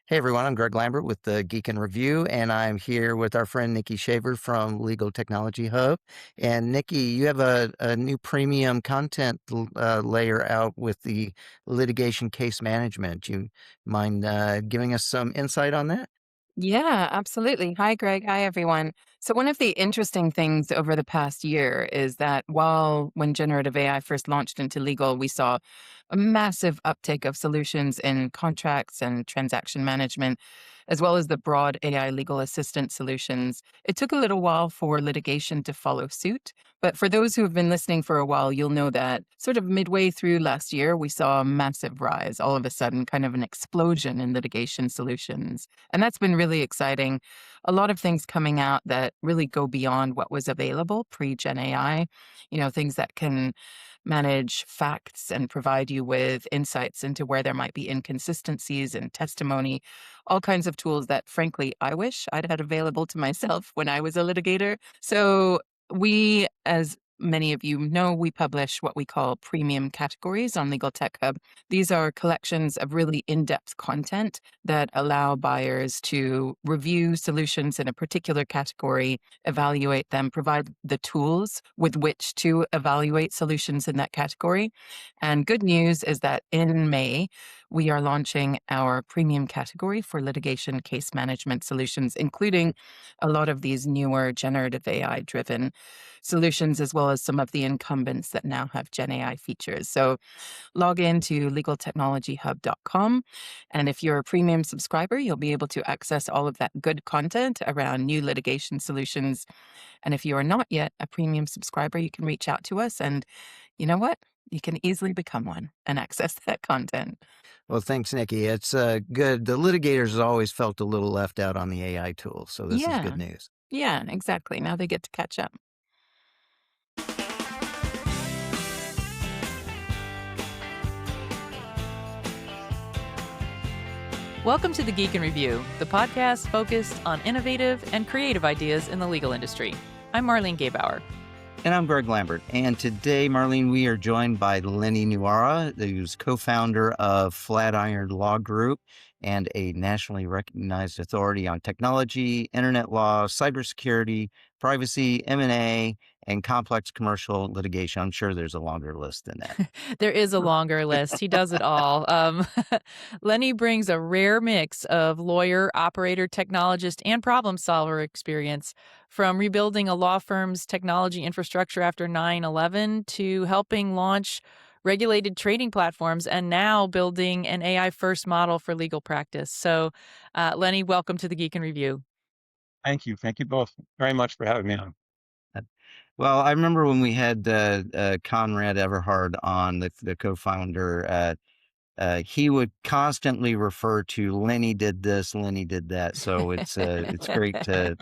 Hey everyone, I'm Greg Lambert with the Geek and Review, and I'm here with our friend Nikki Shaver from Legal Technology Hub. And Nikki, you have a new premium content layer out with the litigation case management. You mind giving us some insight on that? Yeah, absolutely. Hi, Greg. Hi, everyone. So, one of the interesting things over the past year is that when generative AI first launched into legal, we saw a massive uptake of solutions in contracts and transaction management, as well as the broad AI legal assistant solutions. It took a little while for litigation to follow suit. But for those who have been listening for a while, you'll know that sort of midway through last year, we saw a massive rise, all of a sudden, kind of an explosion in litigation solutions. And that's been really exciting. A lot of things coming out that really go beyond what was available pre-Gen AI, things that can manage facts and provide you with insights into where there might be inconsistencies in testimony, all kinds of tools that, frankly, I wish I'd had available to myself when I was a litigator. So we, as many of you know, we publish what we call premium categories on Legal Tech Hub. These are collections of really in-depth content that allow buyers to review solutions in a particular category, evaluate them, provide the tools with which to evaluate solutions in that category. And good news is that in May, we are launching our premium category for litigation case management solutions, including a lot of these newer generative AI driven solutions, as well as some of the incumbents that now have Gen AI features. So log in to legaltechnologyhub.com. And if you're a premium subscriber, you'll be able to access all of that good content around new litigation solutions. And if you are not yet a premium subscriber, you can reach out to us. And you know what? You can easily become one and access that content. Well, thanks, Nikki. It's good. The litigators has always felt a little left out on the AI tools, so this is good Yeah. news. Yeah, exactly. Now they get to catch up. Welcome to the Geek and Review, the podcast focused on innovative and creative ideas in the legal industry. I'm Marlene Gabauer. And I'm Greg Lambert. And today, Marlene, we are joined by Lennie Nuara, who's co-founder of Flatiron Law Group and a nationally recognized authority on technology, internet law, cybersecurity, privacy, M&A, and complex commercial litigation. I'm sure there's a longer list than that. There is a longer list. He does it all. Lenny brings a rare mix of lawyer, operator, technologist, and problem solver experience, from rebuilding a law firm's technology infrastructure after 9/11 to helping launch regulated trading platforms and now building an AI first model for legal practice. So, Lenny, welcome to the Geek and Review. Thank you. Thank you both very much for having me on. Uh, Well, I remember when we had Conrad Everhard on, the co-founder. He would constantly refer to Lenny did this, Lenny did that. So it's great to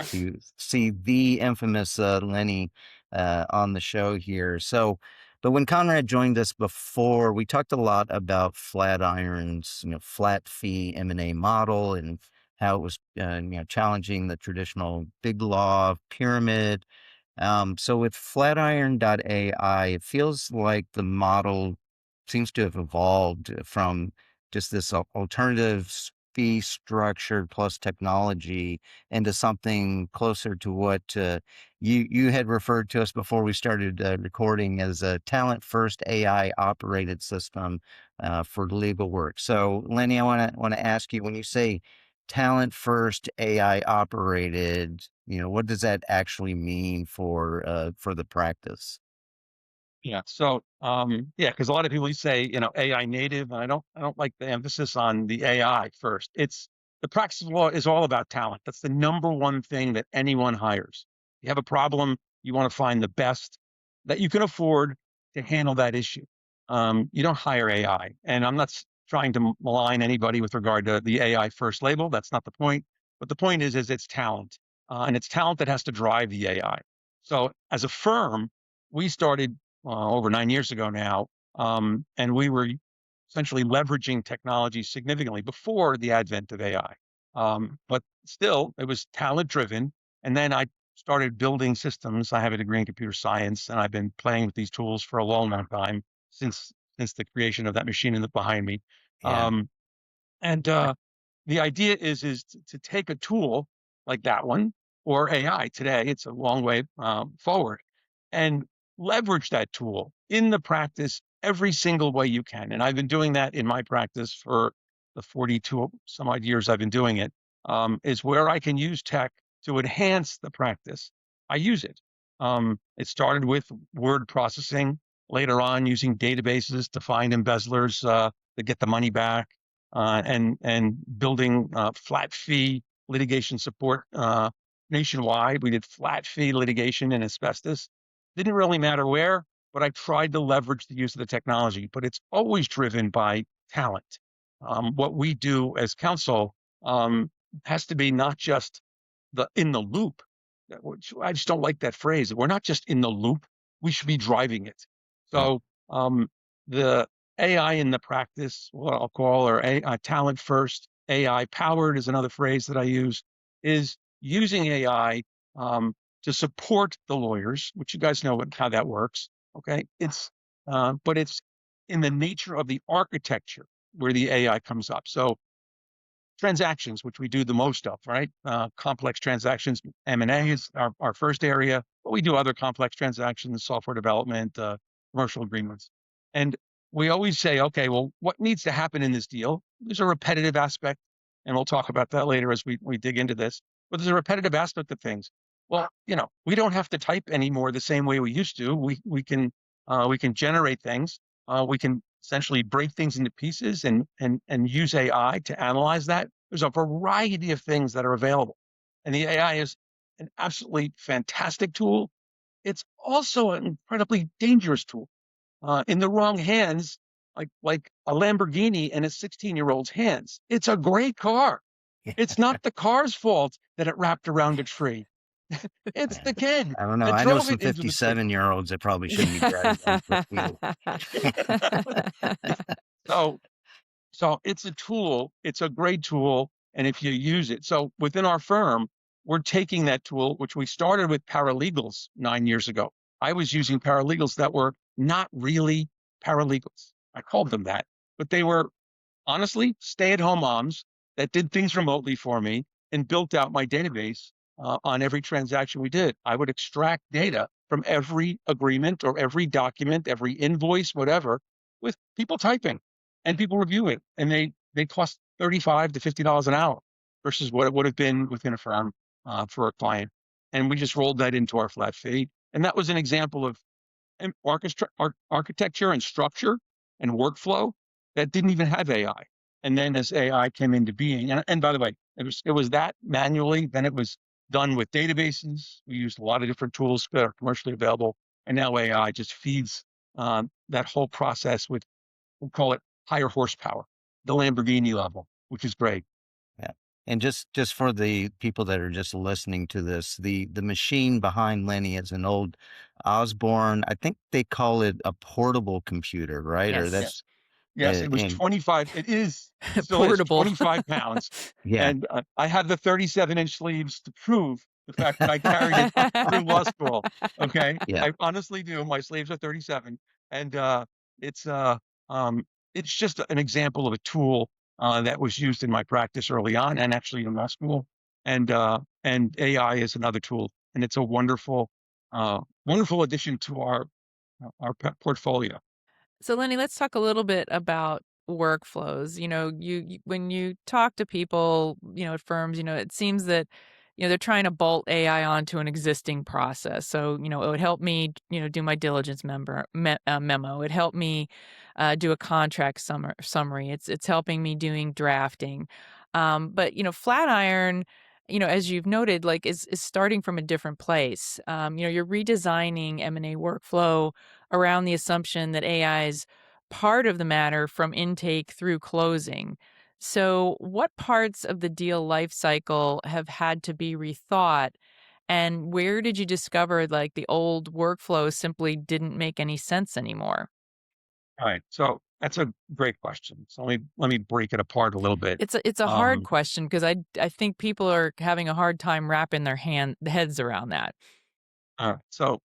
see the infamous Lenny on the show here. So, but when Conrad joined us before, we talked a lot about Flatiron's flat fee M&A model and how it was challenging the traditional big law pyramid. So with Flatiron AI, it feels like the model seems to have evolved from just this alternative fee structure plus technology into something closer to what you had referred to us before we started recording as a talent first AI operated system for legal work. So, Lenny, I want to ask you, when you say talent first AI operated, what does that actually mean for the practice? Yeah. So, yeah, because a lot of people say, AI native, and I don't like the emphasis on the AI first. It's the practice of law is all about talent. That's the number one thing that anyone hires. You have a problem, you want to find the best that you can afford to handle that issue. You don't hire AI, and I'm not trying to malign anybody with regard to the AI first label. That's not the point. But the point is it's talent, and it's talent that has to drive the AI. So, as a firm, we started over 9 years ago now, and we were essentially leveraging technology significantly before the advent of AI. But still, it was talent driven. And then I started building systems. I have a degree in computer science, and I've been playing with these tools for a long time since the creation of that machine in the behind me. Yeah. Um, and the idea is to take a tool like that one or AI today. It's a long way forward, and leverage that tool in the practice every single way you can. And I've been doing that in my practice for the 42 some odd years I've been doing it. Is where I can use tech to enhance the practice. I use it. It started with word processing. Later on, using databases to find embezzlers to get the money back, and building flat fee litigation support nationwide. We did flat fee litigation in asbestos. Didn't really matter where, but I tried to leverage the use of the technology. But it's always driven by talent. What we do as counsel has to be not just the in the loop. Which I just don't like that phrase. We're not just in the loop. We should be driving it. Yeah. So the AI in the practice, what I'll call, or talent first, AI powered is another phrase that I use, is using AI to support the lawyers, which you guys know how that works. Okay, but it's in the nature of the architecture where the AI comes up. So transactions, which we do the most of, right? Complex transactions, M&A is our first area, but we do other complex transactions, software development, commercial agreements. And we always say, okay, well, what needs to happen in this deal? There's a repetitive aspect, and we'll talk about that later as we dig into this, but there's a repetitive aspect of things. Well, we don't have to type anymore the same way we used to. We can generate things. We can essentially break things into pieces and use AI to analyze that. There's a variety of things that are available. And the AI is an absolutely fantastic tool. It's also an incredibly dangerous tool. In the wrong hands, like a Lamborghini in a 16-year-old's hands. It's a great car. It's not the car's fault that it wrapped around a tree. It's the kid I don't know. that I know drove some it into the tree. 57-year-olds that probably shouldn't be driving down the field. So it's a tool. It's a great tool. And if you use it, so within our firm, we're taking that tool, which we started with paralegals 9 years ago. I was using paralegals that were not really paralegals. I called them that, but they were honestly stay-at-home moms that did things remotely for me and built out my database on every transaction we did. I would extract data from every agreement or every document, every invoice, whatever, with people typing and people reviewing, and they cost $35 to $50 an hour versus what it would have been within a firm for a client. And we just rolled that into our flat fee, and that was an example of architecture and structure and workflow that didn't even have AI. And then as AI came into being, and by the way, it was that manually, then it was done with databases. We used a lot of different tools that are commercially available, and now AI just feeds that whole process with, we'll call it higher horsepower, the Lamborghini level, which is great. Yeah. And just for the people that are just listening to this, the machine behind Lenny is an old Osborne. I think they call it a portable computer, right? Or Yes. that's Yes, it was and 25. It still is Portable. 25 pounds. yeah, And I had the 37-inch sleeves to prove the fact that I carried it through law school. Okay. yeah. I honestly do. My sleeves are 37. And it's just an example of a tool that was used in my practice early on and actually in law school. And AI is another tool. And it's a wonderful addition to our portfolio. So, Lenny, let's talk a little bit about workflows. When you talk to people, at firms, it seems that, they're trying to bolt AI onto an existing process. So, it would help me, do my diligence memo. It helped me do a contract summary. It's helping me doing drafting. But, Flatiron, as you've noted, like is starting from a different place. You're redesigning M&A workflow around the assumption that AI is part of the matter from intake through closing. So, what parts of the deal life cycle have had to be rethought? And where did you discover like the old workflow simply didn't make any sense anymore? All right. So that's a great question. So let me break it apart a little bit. It's a hard question because I think people are having a hard time wrapping their heads around that. All right. So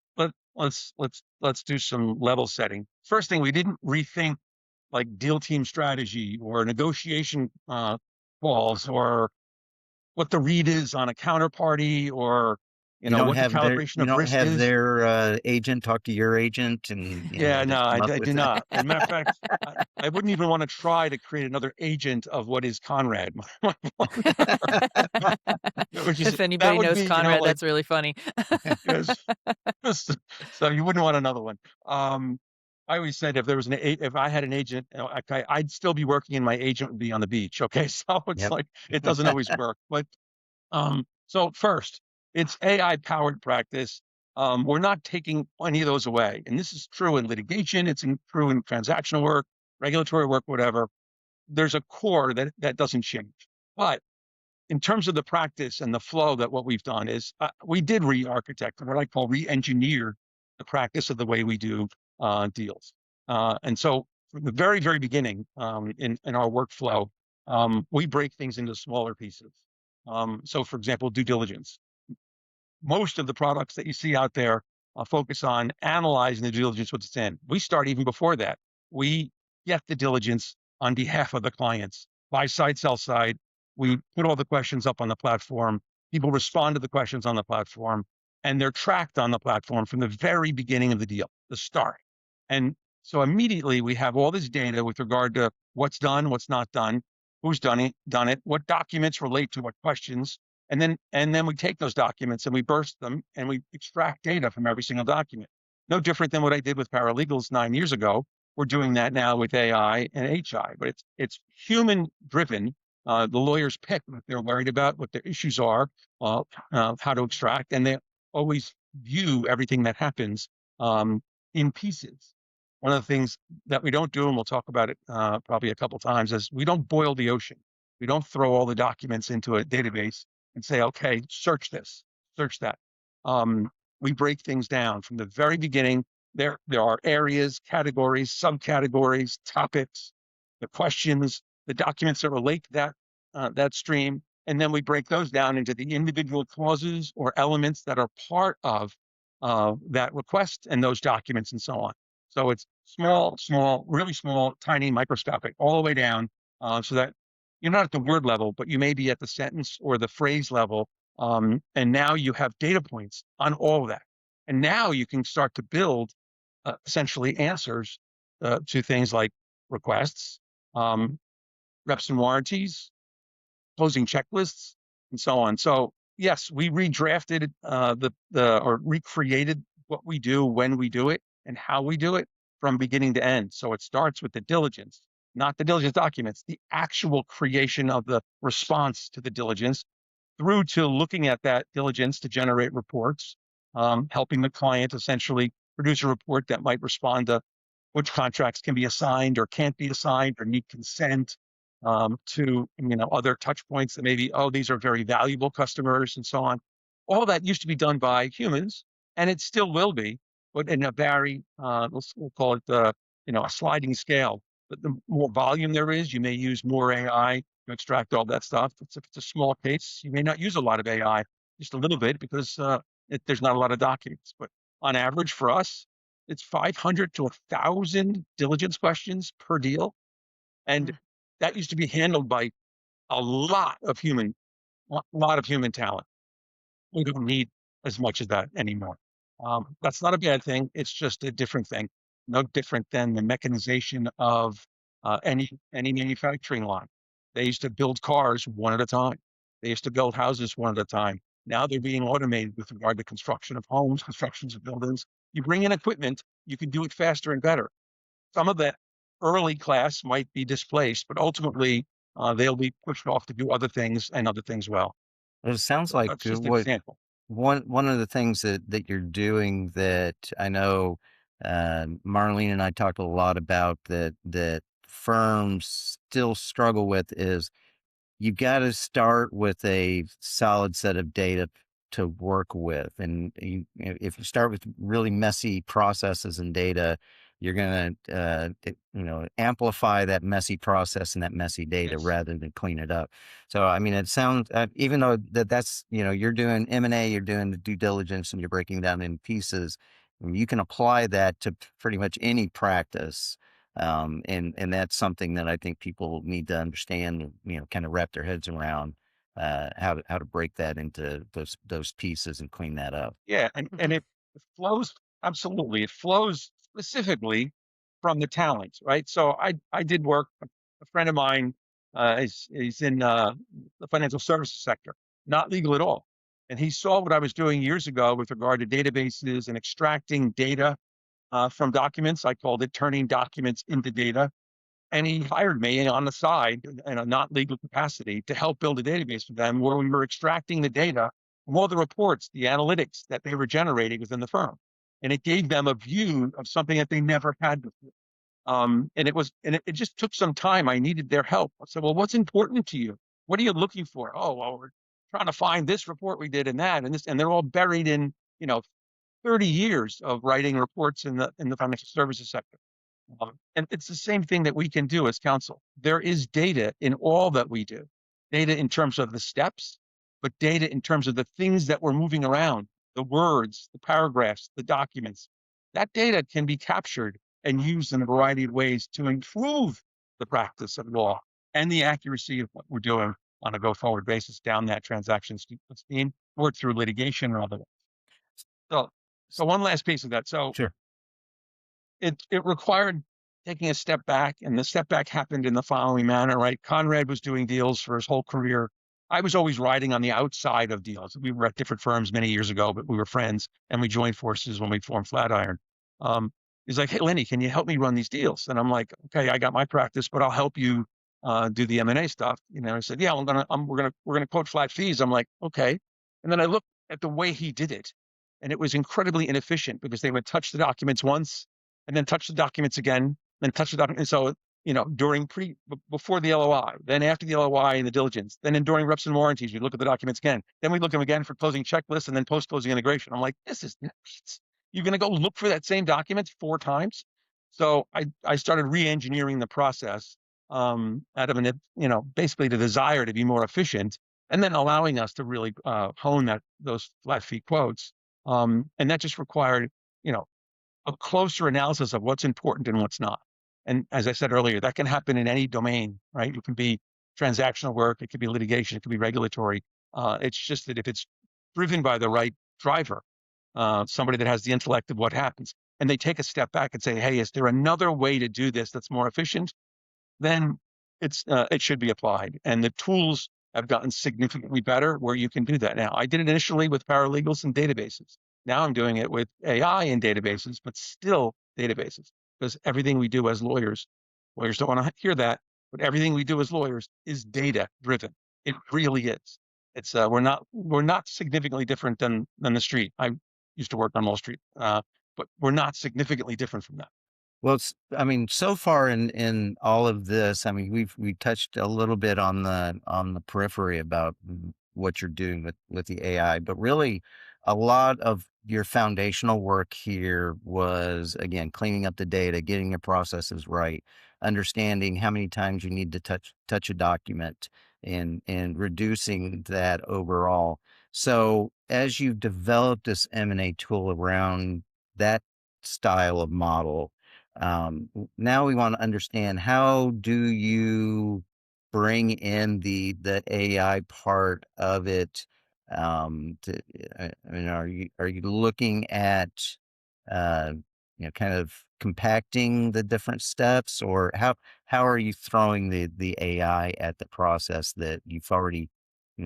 let's do some level setting. First thing, we didn't rethink like deal team strategy or negotiation shortfalls or what the read is on a counterparty or, You don't what the have calibration you of don't risk have is. their agent talk to your agent and, Yeah, no, just come up I with do it. not. As a matter of fact, I wouldn't even want to try to create another agent of what is Conrad, my phone number, which is If that anybody would knows be, Conrad, like, that's really funny. yes. So you wouldn't want another one. I always said if there was if I had an agent, okay, I'd still be working and my agent would be on the beach. Okay, so it's Yep. like it doesn't always work. But so first, it's AI powered practice. We're not taking any of those away, and this is true in litigation. True in transactional work, regulatory work, whatever. There's a core that doesn't change, but in terms of the practice and the flow, that what we've done is we did re-architect, what I call re-engineer the practice of the way we do deals. And so from the very, very beginning in our workflow, we break things into smaller pieces. So for example, due diligence. Most of the products that you see out there focus on analyzing the due diligence, what's in. We start even before that. We get the diligence on behalf of the clients, buy side, sell side. We put all the questions up on the platform. People respond to the questions on the platform, and they're tracked on the platform from the very beginning of the deal, the start. And so immediately we have all this data with regard to what's done, what's not done, who's done it, what documents relate to what questions, and then we take those documents and we burst them and we extract data from every single document. No different than what I did with paralegals 9 years ago. We're doing that now with AI and HI, but it's human driven. The lawyers pick what they're worried about, what their issues are, how to extract, and they always view everything that happens in pieces. One of the things that we don't do, and we'll talk about it probably a couple times, is we don't boil the ocean. We don't throw all the documents into a database and say, okay, search this, search that. We break things down from the very beginning. There are areas, categories, subcategories, topics, the questions, the documents that relate to that stream, and then we break those down into the individual clauses or elements that are part of that request and those documents and so on. So it's small, small, really small, tiny, microscopic, all the way down, so that you're not at the word level, but you may be at the sentence or the phrase level. And now you have data points on all of that. And now you can start to build essentially answers to things like requests, um, reps and warranties, closing checklists, and so on. So yes, we redrafted or recreated what we do, when we do it, and how we do it from beginning to end. So it starts with the diligence, not the diligence documents, the actual creation of the response to the diligence, through to looking at that diligence to generate reports, helping the client essentially produce a report that might respond to which contracts can be assigned or can't be assigned or need consent, to other touch points that maybe, oh, these are very valuable customers and so on. All that used to be done by humans, and it still will be, but in a very we'll call it a sliding scale. But the more volume there is, you may use more AI to extract all that stuff. If it's a small case, you may not use a lot of AI, just a little bit, because there's not a lot of documents. But on average for us, it's 500 to 1,000 diligence questions per deal. And Mm. that used to be handled by a lot of human talent. We don't need as much of that anymore. That's not a bad thing. It's just a different thing. No different than the mechanization of any manufacturing line. They used to build cars one at a time. They used to build houses one at a time. Now they're being automated with regard to construction of homes, constructions of buildings. You bring in equipment, you can do it faster and better. Some of that early class might be displaced, but ultimately they'll be pushed off to do other things and other things well. It sounds So like that's just an what example. one of the things that you're doing that I know Marlene and I talked a lot about that firms still struggle with is you got to start with a solid set of data to work with. And if you start with really messy processes and data, you're going to, amplify that messy process and that messy data Yes. rather than clean it up. So, I mean, it sounds, even though that's, you're doing M&A, you're doing the due diligence and you're breaking down in pieces, and you can apply that to pretty much any practice. And that's something that I think people need to understand, kind of wrap their heads around, how to break that into those pieces and clean that up. Yeah, and it flows absolutely. It flows specifically from the talent, right? So I did work. A friend of mine is in the financial services sector, not legal at all, and he saw what I was doing years ago with regard to databases and extracting data from documents. I called it turning documents into data, and he hired me on the side in a not legal capacity to help build a database for them where we were extracting the data from all the reports, the analytics that they were generating within the firm. And it gave them a view of something that they never had before. And it just took some time. I needed their help. I said, well, what's important to you? What are you looking for? Oh, well, we're trying to find this report we did and that and this, and they're all buried in, 30 years of writing reports in the financial services sector. And it's the same thing that we can do as counsel. There is data in all that we do, data in terms of the steps, but data in terms of the things that we're moving around, the words, the paragraphs, the documents. That data can be captured and used in a variety of ways to improve the practice of law and the accuracy of what we're doing on a go forward basis down that transaction scheme or through litigation or otherwise. So one last piece of that. So Sure. it required taking a step back, and the step back happened in the following manner, right? Conrad was doing deals for his whole career. I was always riding on the outside of deals. We were at different firms many years ago, but we were friends, and we joined forces when we formed Flatiron. He's like, "Hey, Lenny, can you help me run these deals?" And I'm like, "Okay, I got my practice, but I'll help you do the M&A stuff." I said, "Yeah, we're gonna quote flat fees." I'm like, "Okay," and then I looked at the way he did it, and it was incredibly inefficient because they would touch the documents once and then touch the documents again, then touch the document. And so, before the LOI, then after the LOI and the diligence, then during reps and warranties, we look at the documents again. Then we look at them again for closing checklists and then post closing integration. I'm like, this is nuts. You're going to go look for that same document 4 times. So I started re-engineering the process out of basically the desire to be more efficient, and then allowing us to really hone those flat fee quotes. And that just required, you know, a closer analysis of what's important and what's not. And as I said earlier, that can happen in any domain, right? It can be transactional work, it could be litigation, it could be regulatory. It's just that if it's driven by the right driver, somebody that has the intellect of what happens, and they take a step back and say, "Hey, is there another way to do this that's more efficient?" Then it should be applied. And the tools have gotten significantly better where you can do that now. I did it initially with paralegals and databases. Now I'm doing it with AI and databases, but still databases, because everything we do as lawyers don't want to hear that, but everything we do as lawyers is data driven. It really is. It's we're not significantly different than the street. I used to work on Wall Street, but we're not significantly different from that. Well, I mean, so far in all of this, I mean, we touched a little bit on the periphery about what you're doing with the AI, but really, a lot of your foundational work here was, again, cleaning up the data, getting your processes right, understanding how many times you need to touch a document, and reducing that overall. So as you've developed this M&A tool around that style of model, now we want to understand, how do you bring in the AI part of it? To, I mean, are you looking at uh, kind of compacting the different steps, or how are you throwing the AI at the process that you've already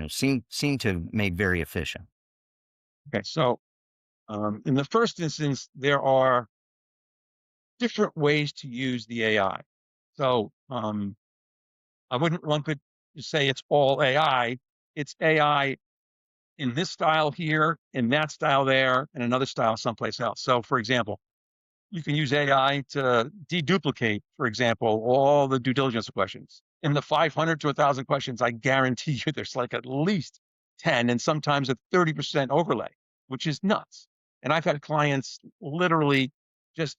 seem to have made very efficient? Okay, so in the first instance, there are different ways to use the AI. So I wouldn't lump it to say it's all AI. It's AI in this style here, in that style there, and another style someplace else. So, for example, you can use AI to deduplicate, for example, all the due diligence questions. In the 500 to 1,000 questions, I guarantee you there's like at least 10 and sometimes a 30% overlay, which is nuts. And I've had clients literally just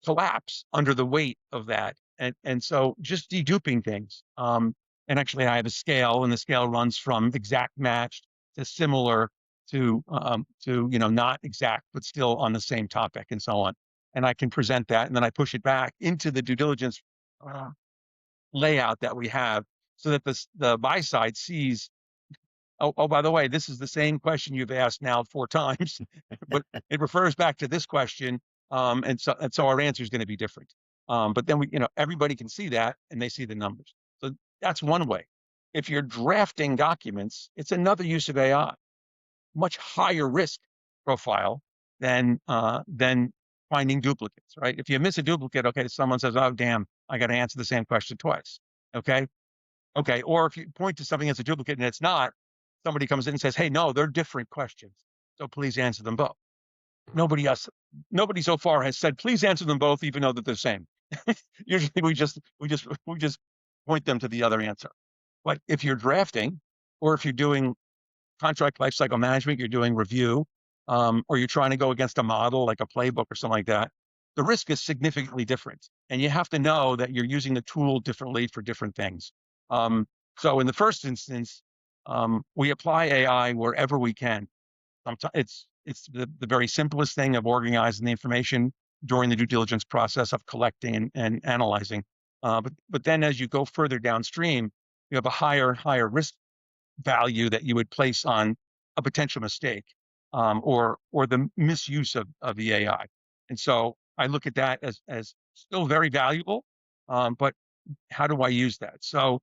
collapse under the weight of that. And so just deduping things. And actually, I have a scale, and the scale runs from exact matched to similar to not exact, but still on the same topic, and so on. and I can present that, and then I push it back into the due diligence layout that we have, so that the buy side sees, oh, by the way, this is the same question you've asked now 4 times, but it refers back to this question, and so our answer is going to be different. But then everybody can see that, and they see the numbers. So that's one way. If you're drafting documents, it's another use of AI, much higher risk profile than finding duplicates, right? If you miss a duplicate, okay, someone says, oh, damn, I got to answer the same question twice. Okay. Or if you point to something as a duplicate and it's not, somebody comes in and says, hey, no, they're different questions, so please answer them both. Nobody so far has said, please answer them both, even though they're the same. Usually we just point them to the other answer. But if you're drafting, or if you're doing contract lifecycle management, you're doing review, or you're trying to go against a model like a playbook or something like that, the risk is significantly different. And you have to know that you're using the tool differently for different things. So in the first instance, we apply AI wherever we can. It's the very simplest thing of organizing the information during the due diligence process of collecting and analyzing. But then as you go further downstream, you have a higher risk value that you would place on a potential mistake, or the misuse of the AI. And so I look at that as still very valuable, but how do I use that? So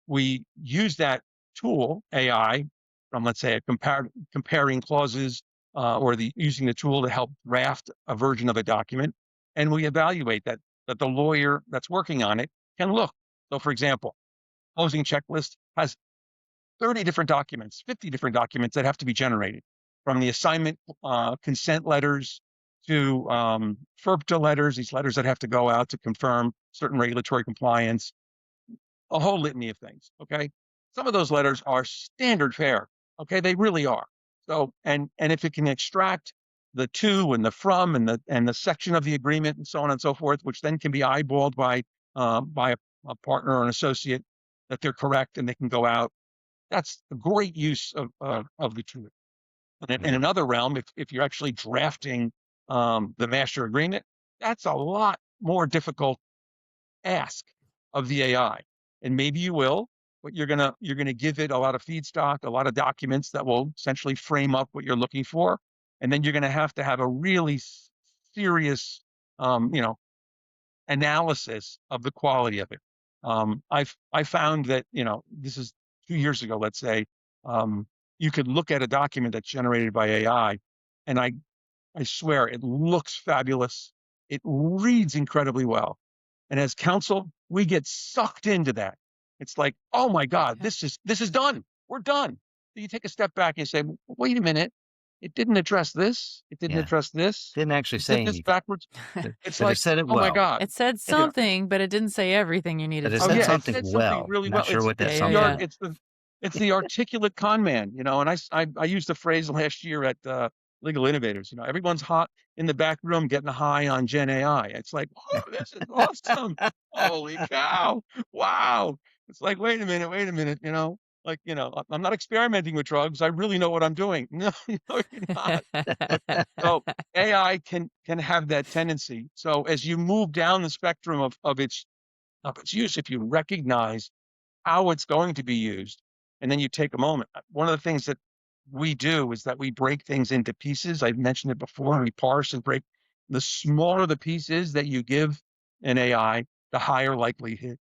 we use that tool, AI, from, let's say, comparing clauses, or using the tool to help draft a version of a document, and we evaluate that the lawyer that's working on it can look. So, for example, closing checklist has 30 different documents, 50 different documents that have to be generated, from the assignment consent letters to FERPTA letters, these letters that have to go out to confirm certain regulatory compliance, a whole litany of things. Okay. Some of those letters are standard fare. Okay. They really are. So, and if it can extract the to and the from and the section of the agreement and so on and so forth, which then can be eyeballed by a partner or an associate, that they're correct and they can go out, that's a great use of the tool. And in another realm, if you're actually drafting the master agreement, that's a lot more difficult ask of the AI. And maybe you will, but you're gonna give it a lot of feedstock, a lot of documents that will essentially frame up what you're looking for, and then you're gonna have to have a really serious, analysis of the quality of it. I found that this is 2 years ago, let's say, you could look at a document that's generated by AI, and I swear it looks fabulous. It reads incredibly well. And as counsel, we get sucked into that. It's like, oh my God, this is done. We're done. So you take a step back and say, wait a minute, it didn't address this. It didn't Yeah. address this. Didn't actually It say did this anything. backwards. It's But like, it said it oh my well. God. It said something, but it didn't say everything you needed But it to Oh said know. yeah, it something said something well. really Not well. sure what that Yeah, something yeah. was. It's the articulate con man, and I used the phrase last year at Legal Innovators. Everyone's hot in the back room getting high on Gen AI. It's like, oh, this is awesome! Holy cow! Wow! It's like, wait a minute. I'm not experimenting with drugs. I really know what I'm doing. No, no, you're not. So AI can have that tendency. So as you move down the spectrum of its use, if you recognize how it's going to be used, and then you take a moment. One of the things that we do is that we break things into pieces. I've mentioned it before. We parse and break. The smaller the piece is that you give an AI, the higher likelihood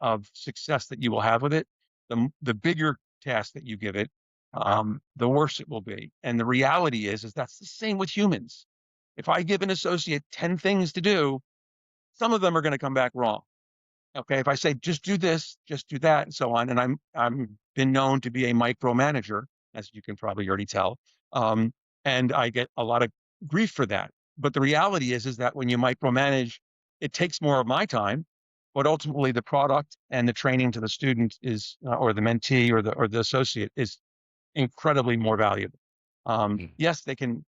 of success that you will have with it. The bigger task that you give it, the worse it will be. And the reality is that's the same with humans. If I give an associate 10 things to do, some of them are going to come back wrong. Okay, if I say just do this, just do that, and so on, and I'm been known to be a micromanager, as you can probably already tell, and I get a lot of grief for that. But the reality is that when you micromanage, it takes more of my time, but ultimately the product and the training to the student is, or the mentee or the associate is incredibly more valuable. Yes, they can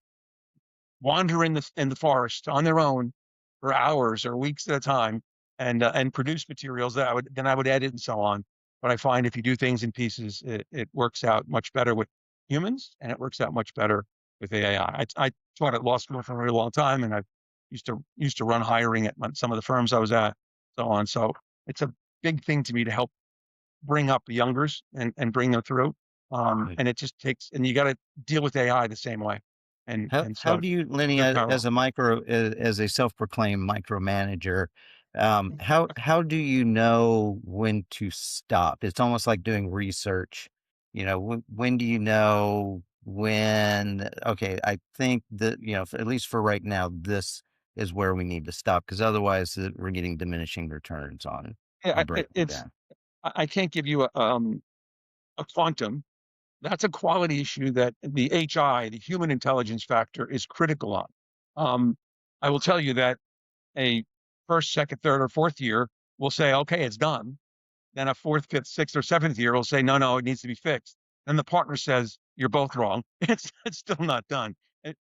wander in the forest on their own for hours or weeks at a time and produce materials that I would edit and so on. But I find if you do things in pieces, it works out much better with humans, and it works out much better with AI. I taught at law school for a very long time, and I've used to run hiring at some of the firms I was at, so on. So it's a big thing to me to help bring up the youngers and bring them through. Right. And it just takes, and you got to deal with AI the same way. And How so do you, Lenny, they're as parallel. a as a self-proclaimed micromanager, how do you know when to stop? It's almost like doing research. When do you know when? Okay, I think that at least for right now, this is where we need to stop because otherwise we're getting diminishing returns on Yeah, breaking down. I can't give you a quantum. That's a quality issue that the HI, the human intelligence factor, is critical on. I will tell you that a first, second, third, or fourth year will say, okay, it's done. Then a fourth, fifth, sixth, or seventh year will say, no, no, it needs to be fixed. Then the partner says, you're both wrong. It's still not done.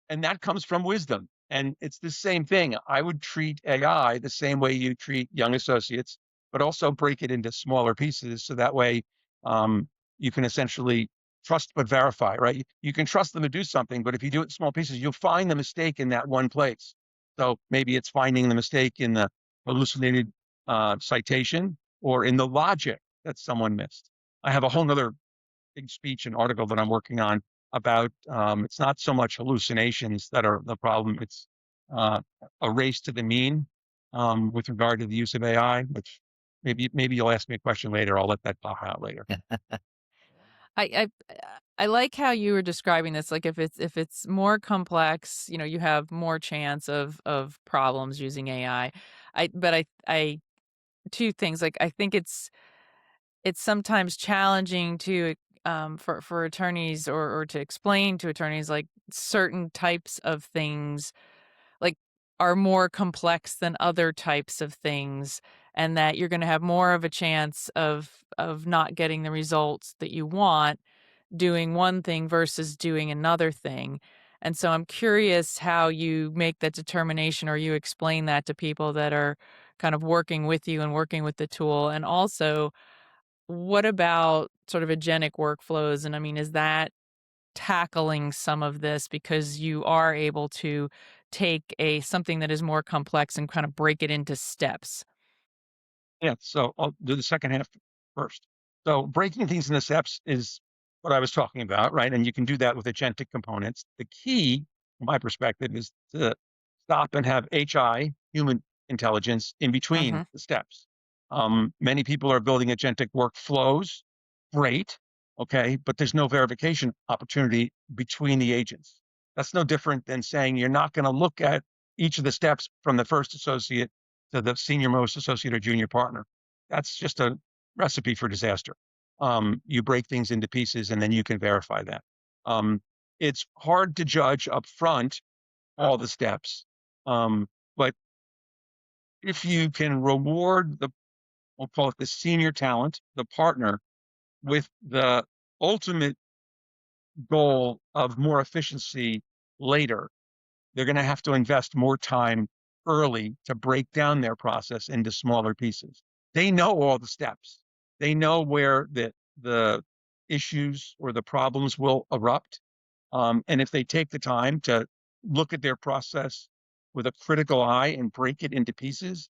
And that comes from wisdom. And it's the same thing. I would treat AI the same way you treat young associates, but also break it into smaller pieces. So that way um, you can essentially trust but verify, right? You can trust them to do something, but if you do it in small pieces, you'll find the mistake in that one place. So maybe it's finding the mistake in the hallucinated citation or in the logic that someone missed. I have a whole nother big speech and article that I'm working on about it's not so much hallucinations that are the problem, it's uh, a race to the mean with regard to the use of AI, which maybe you'll ask me a question later. I'll let that pop out later. I I like how you were describing this. Like if it's more complex, you have more chance of problems using AI. But I two things. Like I think it's sometimes challenging to for attorneys or to explain to attorneys like certain types of things like are more complex than other types of things and that you're going to have more of a chance of not getting the results that you want doing one thing versus doing another thing. And so I'm curious how you make that determination or you explain that to people that are kind of working with you and working with the tool. And also, what about sort of agentic workflows? And I mean, is that tackling some of this because you are able to take a something that is more complex and kind of break it into steps? Yeah, so I'll do the second half first. So breaking things into steps is what I was talking about, right? And you can do that with agentic components. The key, from my perspective, is to stop and have HI, human intelligence, in between Mhm. the steps. Many people are building agentic workflows. Great, okay, but there's no verification opportunity between the agents. That's no different than saying you're not going to look at each of the steps from the first associate to the senior most associate or junior partner. That's just a recipe for disaster. You break things into pieces and then you can verify that. Um, it's hard to judge up front all the steps. But if you can reward we'll call it the senior talent, the partner, with the ultimate goal of more efficiency later, they're going to have to invest more time early to break down their process into smaller pieces. They know all the steps. They know where the issues or the problems will erupt. And if they take the time to look at their process with a critical eye and break it into pieces,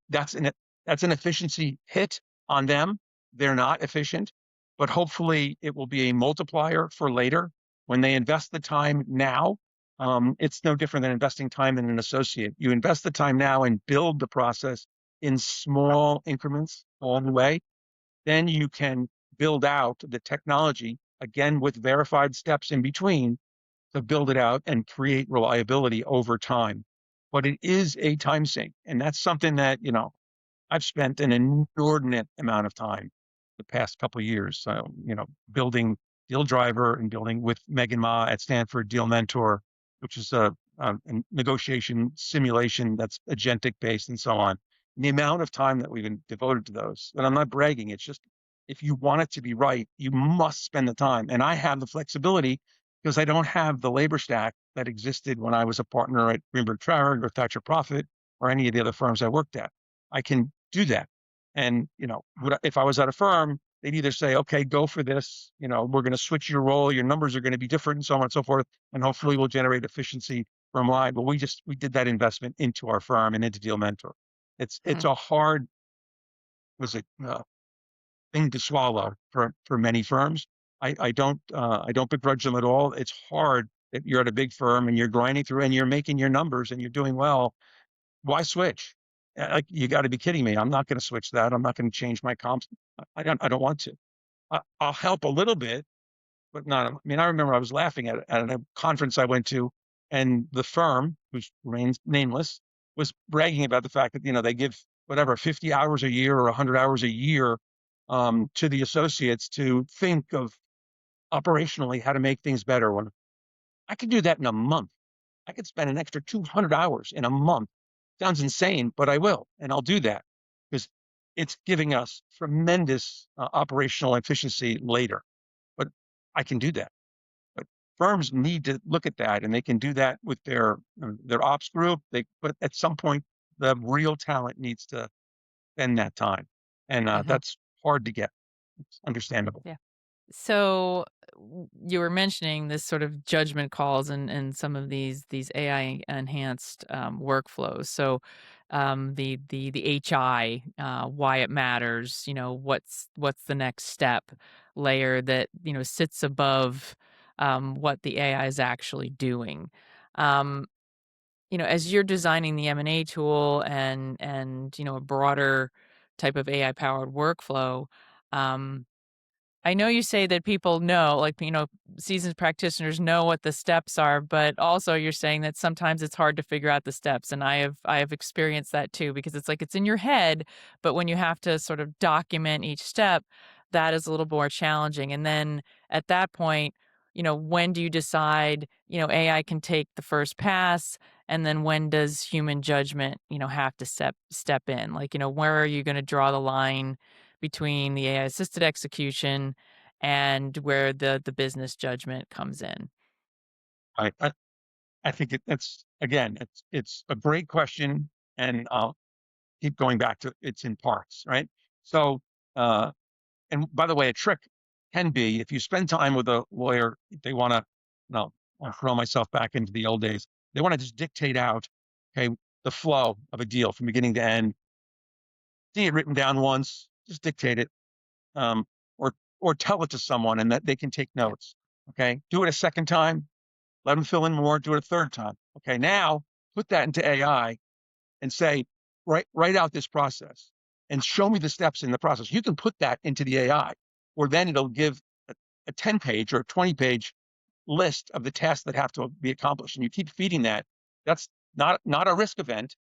that's an efficiency hit on them. They're not efficient, but hopefully it will be a multiplier for later when they invest the time now. It's no different than investing time in an associate. You invest the time now and build the process in small increments along the way. Then you can build out the technology again with verified steps in between to build it out and create reliability over time. But it is a time sink. And that's something that, I've spent an inordinate amount of time the past couple of years, building Deal Driver and building with Megan Ma at Stanford Deal Mentor, which is a negotiation simulation that's agentic based and so on. And the amount of time that we've been devoted to those, and I'm not bragging, it's just if you want it to be right, you must spend the time. And I have the flexibility because I don't have the labor stack that existed when I was a partner at Greenberg Traurig or Thatcher Profit or any of the other firms I worked at. I can do that. And, if I was at a firm, they'd either say, okay, go for this, we're going to switch your role, your numbers are going to be different, and so on and so forth. And hopefully we'll generate efficiency firm wide. Well, we did that investment into our firm and into Deal Mentor. It's a hard thing to swallow for many firms. I don't begrudge them at all. It's hard that you're at a big firm and you're grinding through and you're making your numbers and you're doing well. Why switch? Like, you got to be kidding me. I'm not going to switch that. I'm not going to change my comps. I don't want to. I'll help a little bit, but not. I mean, I remember I was laughing at a conference I went to, and the firm, which remains nameless, was bragging about the fact that they give whatever 50 hours a year or 100 hours a year to the associates to think of operationally how to make things better. When I could do that in a month, I could spend an extra 200 hours in a month. Sounds insane, but I will, and I'll do that because it's giving us tremendous operational efficiency later. But I can do that. But firms need to look at that, and they can do that with their ops group. But at some point, the real talent needs to spend that time, and Mhm. that's hard to get. It's understandable. Yeah. So you were mentioning this sort of judgment calls and some of these AI enhanced workflows. So the HI, why it matters, what's the next step layer that sits above what the AI is actually doing. Um, as you're designing the M&A tool and a broader type of AI powered workflow. Um, I know you say that people know, like, seasoned practitioners know what the steps are, but also you're saying that sometimes it's hard to figure out the steps. And I have experienced that too, because it's like it's in your head, but when you have to sort of document each step, that is a little more challenging. And then at that point, when do you decide, AI can take the first pass, and then when does human judgment, have to step in? Like, where are you going to draw the line between the AI assisted execution and where the business judgment comes in? I think that's again, it's a great question, and I'll keep going back to it's in parts, right? So, uh, and by the way, a trick can be if you spend time with a lawyer, they want to, no, I'll throw myself back into the old days. They want to just dictate out, okay, the flow of a deal from beginning to end, see it written down once, just dictate it, um, or tell it to someone and that they can take notes. Okay, do it a second time, let them fill in more, do it a third time. Okay, now put that into AI and say, write out this process and show me the steps in the process. You can put that into the AI, or then it'll give a 10-page or a 20-page list of the tasks that have to be accomplished. And you keep feeding that. That's not a risk event.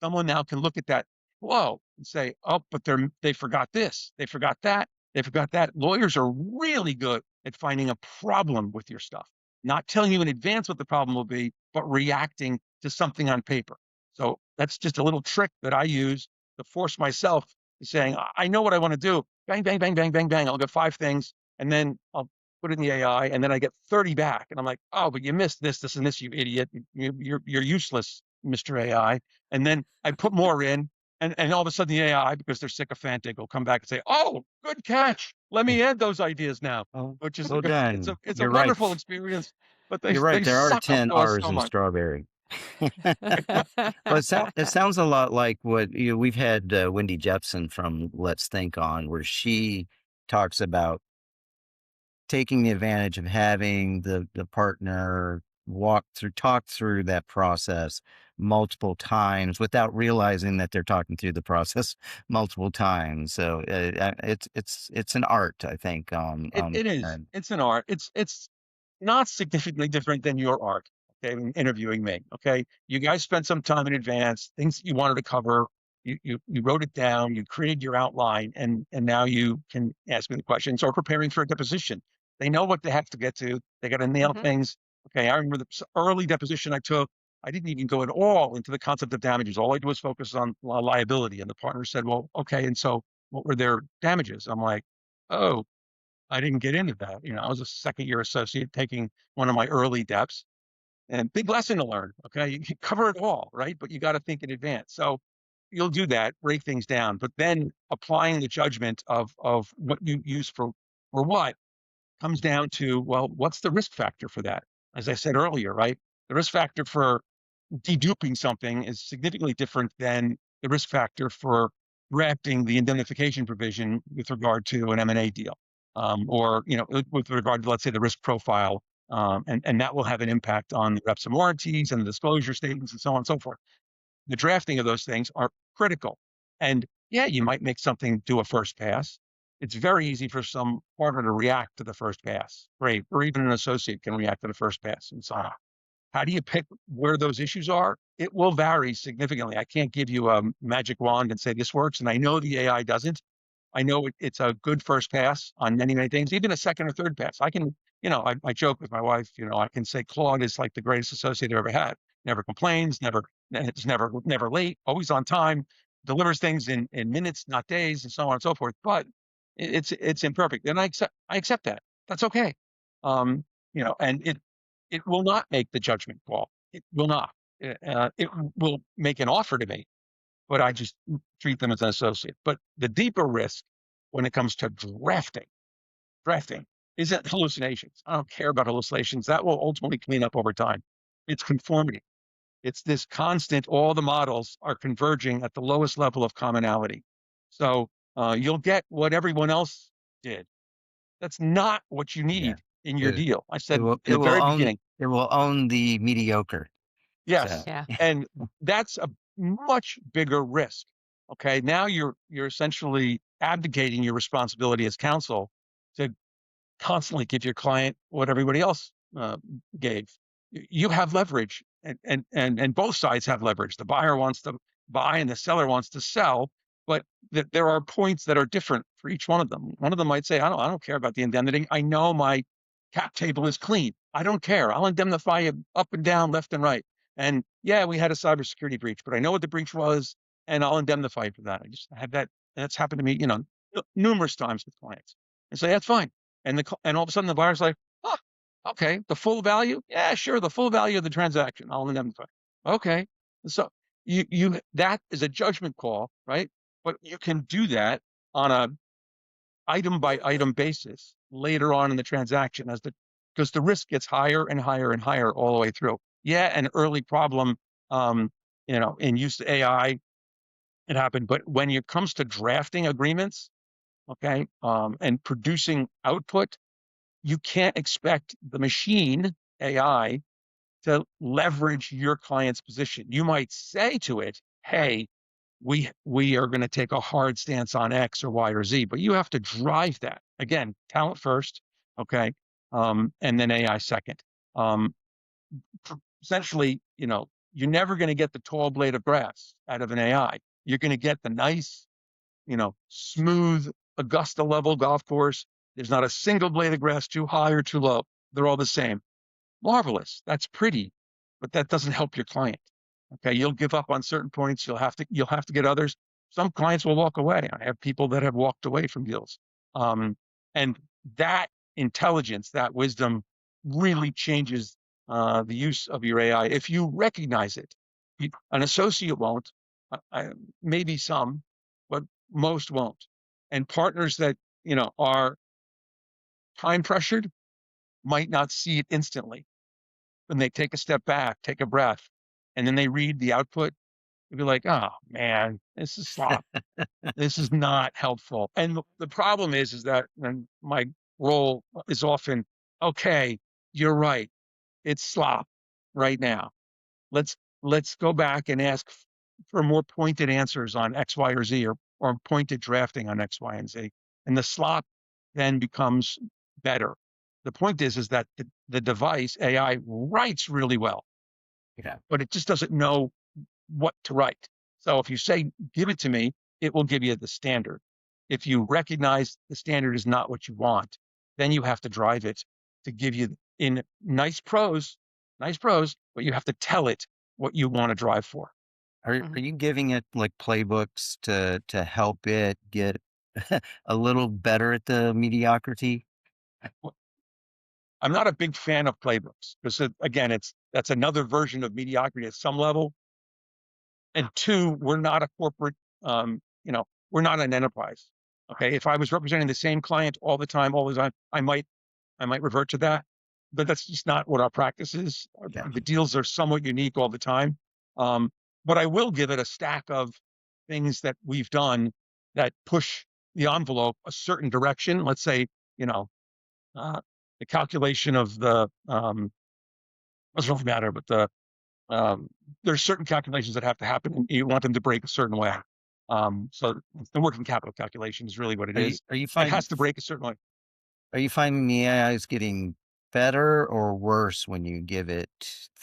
Someone now can look at that, whoa, and say, oh, but they forgot this, they forgot that, they forgot that. Lawyers are really good at finding a problem with your stuff, not telling you in advance what the problem will be, but reacting to something on paper. So that's just a little trick that I use to force myself to saying, I know what I want to do. Bang, bang, bang, bang, bang, bang. I'll get 5 things, and then I'll put it in the AI, and then I get 30 back. And I'm like, oh, but you missed this, this, and this, you idiot. You're useless, Mr. AI. And then I put more in, and all of a sudden the AI, because they're sycophantic, will come back and say, "Oh, good catch. Let me add those ideas now," Oh, which is well done. it's a You're wonderful right. experience. But You're they right. There are suck up 10 to us R's so in much. strawberry. Well, it sounds a lot like what we've had Wendy Jepson from Let's Think on, where she talks about taking the advantage of having the partner talk through that process multiple times without realizing that they're talking through the process multiple times. So it's an art, I think. It is. And It's an art. It's not significantly different than your art. Okay, in interviewing me. Okay, you guys spent some time in advance, things that you wanted to cover. You wrote it down. You created your outline, and now you can ask me the questions or preparing for a deposition. They know what they have to get to. They got to nail Mhm. things. Okay, I remember the early deposition I took. I didn't even go at all into the concept of damages. All I did was focus on liability. And the partner said, "Well, okay, and so what were their damages?" I'm like, "Oh, I didn't get into that. I was a second year associate taking one of my early depths, and big lesson to learn. Okay. You can cover it all, right? But you got to think in advance. So you'll do that, break things down, but then applying the judgment of what you use for what comes down to, well, what's the risk factor for that? As I said earlier, right? The risk factor for deduping something is significantly different than the risk factor for drafting the indemnification provision with regard to an M&A deal, or with regard to, let's say, the risk profile, and that will have an impact on the reps and warranties and the disclosure statements and so on and so forth. The drafting of those things are critical. And yeah, you might make something do a first pass. It's very easy for some partner to react to the first pass. Great. Or even an associate can react to the first pass and so on. How do you pick where those issues are? It will vary significantly. I can't give you a magic wand and say this works. And I know the AI doesn't. I know it's a good first pass on many, many things, even a second or third pass. I can, I joke with my wife, I can say Claude is like the greatest associate I've ever had. Never complains, it's never late, always on time, delivers things in minutes, not days, and so on and so forth. But it's imperfect. And I accept that. That's okay. And it will not make the judgment call. It will not. It will make an offer to me, but I just treat them as an associate. But the deeper risk when it comes to drafting isn't hallucinations. I don't care about hallucinations. That will ultimately clean up over time. It's conformity. It's this constant, all the models are converging at the lowest level of commonality. So you'll get what everyone else did. That's not what you Yeah. need in your It, deal. I it said will in it the will very own beginning, it will own the mediocre. So yes. Yeah. And that's a much bigger risk. Okay. Now you're essentially abdicating your responsibility as counsel to constantly give your client what everybody else gave. You have leverage, and both sides have leverage. The buyer wants to buy and the seller wants to sell, but there are points that are different for each one of them. One of them might say, I don't care about the indemnity. I know my cap table is clean. I don't care. I'll indemnify you up and down, left and right. And yeah, we had a cybersecurity breach, but I know what the breach was, and I'll indemnify you for that. I just have that. That's happened to me, numerous times with clients. And say that's fine. And all of a sudden the buyer's like, oh, okay, the full value? Yeah, sure, the full value of the transaction. I'll indemnify. Okay. So that is a judgment call, right? But you can do that on a item by item basis later on in the transaction because the risk gets higher and higher and higher all the way through. Yeah, an early problem, in use of AI, it happened. But when it comes to drafting agreements, okay, and producing output, you can't expect the machine AI to leverage your client's position. You might say to it, hey, we are going to take a hard stance on X or Y or Z, but you have to drive that. Again, talent first, okay, and then AI second. Um, Essentially, you're never going to get the tall blade of grass out of an AI. You're going to get the nice, smooth Augusta level golf course. There's not a single blade of grass too high or too low. They're all the same. Marvelous. That's pretty, but that doesn't help your client. Okay. You'll give up on certain points. You'll have to get others. Some clients will walk away. I have people that have walked away from deals. And that intelligence, that wisdom really changes the use of your AI. If you recognize it, an associate won't, maybe some, but most won't. And partners that, are time pressured might not see it instantly. When they take a step back, take a breath, and then they read the output, they'll be like, oh man, this is slop. This is not helpful. And the problem is that and my role is often, okay, you're right. It's slop right now. Let's let's go back and ask for more pointed answers on X, Y, or Z, or pointed drafting on X, Y, and Z. And the slop then becomes better. The point is that the device AI writes really well, yeah. but it just doesn't know what to write. So if you say, give it to me, it will give you the standard. If you recognize the standard is not what you want, then you have to drive it to give you in nice prose, but you have to tell it what you want to drive for. Are you giving it like playbooks to help it get a little better at the mediocrity? I'm not a big fan of playbooks because again, that's another version of mediocrity at some level. And two, we're not a corporate, we're not an enterprise. Okay. If I was representing the same client all the time, I might revert to that. but that's just not what our practice is. Yeah. The deals are somewhat unique all the time. Um, but I will give it a stack of things that we've done that push the envelope a certain direction. Let's say, you know, uh, the calculation of the doesn't really matter, but um, there's certain calculations that have to happen, and you want them to break a certain way. So the working capital calculation is really what it Are you is. are you It find has to break a certain way. are you finding the AI is getting better or worse when you give it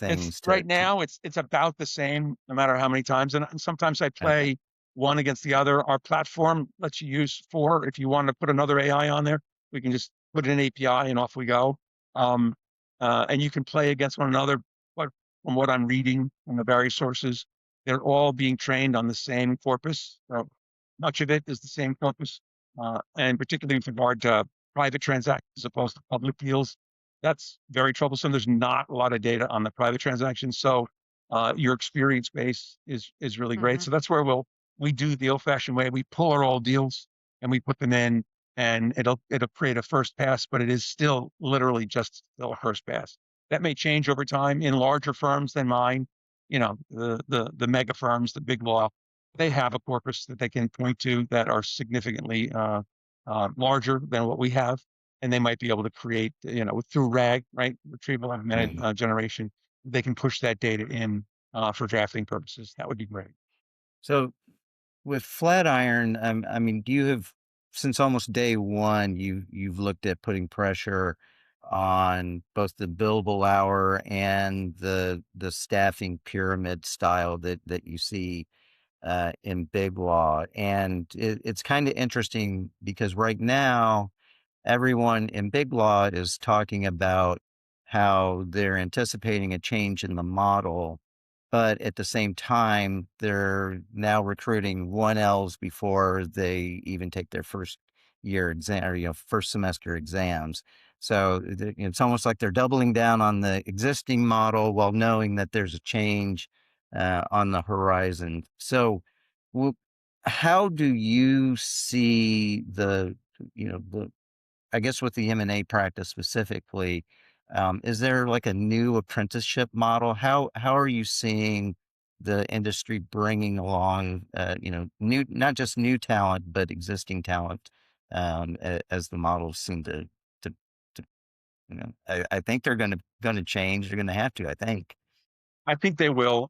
It's things right to now, it's about the same, no matter how many times. And sometimes I okay. play one against the other. Our platform lets you use four. If you want to put another AI on there, we can just put in an API and off we go. Um, and you can play against one another. But from what I'm reading from the various sources, they're all being trained on the same corpus. So much of it is the same corpus, and particularly with regard to private transactions as opposed to public deals, that's very troublesome. There's not a lot of data on the private transactions, so your experience base is really great. Hmm. So that's where we do the old-fashioned way. We pull our old deals and we put them in, and it'll create a first pass, but it is still literally just still a first pass. That may change over time in larger firms than mine. You know, the mega firms, the big law, they have a corpus that they can point to that are significantly larger than what we have, and they might be able to create, you know, through RAG, right, retrieval augmented Mhm. generation, they can push that data in for drafting purposes. That would be great. So with Flatiron, I mean, do you have since almost day one, you've looked at putting pressure on both the billable hour and the staffing pyramid style that you see in big law, and it's kind of interesting because right now everyone in big law is talking about how they're anticipating a change in the model, but at the same time, they're now recruiting 1Ls before they even take their first year exam or first semester exams. So it's almost like they're doubling down on the existing model while knowing that there's a change on the horizon. So, w- how do you see the I guess with the M&A practice specifically, is there like a new apprenticeship model? How are you seeing the industry bringing along, new not just new talent but existing talent, as the models seem to, to I think they're gonna change. They're gonna have to. I think. I think they will.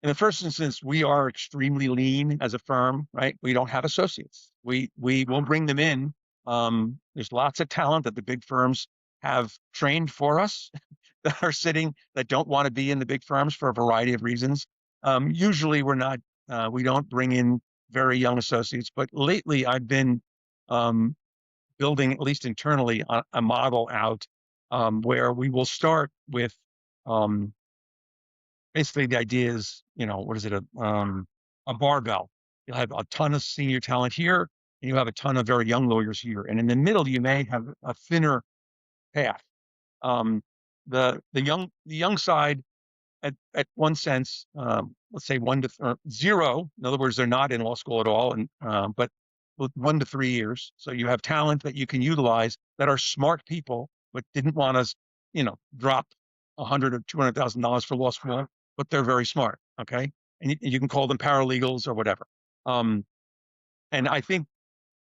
In the first instance, we are extremely lean as a firm, right? We don't have associates. We will bring them in. There's lots of talent that the big firms have trained for us that are sitting that don't want to be in the big firms for a variety of reasons. Usually, we don't bring in very young associates, but lately I've been um, building, at least internally, a model out where we will start with. Um, Basically the idea is, you know, what is it? A barbell. You'll have a ton of senior talent here, and you have a ton of very young lawyers here. And in the middle, you may have a thinner path. Um, the young side, at one sense, let's say zero. In other words, they're not in law school at all, and but with 1 to 3 years. So you have talent that you can utilize that are smart people, but didn't want to, you know, drop $100,000 or $200,000 for law school, but they're very smart. Okay, and you can call them paralegals or whatever. Um, and I think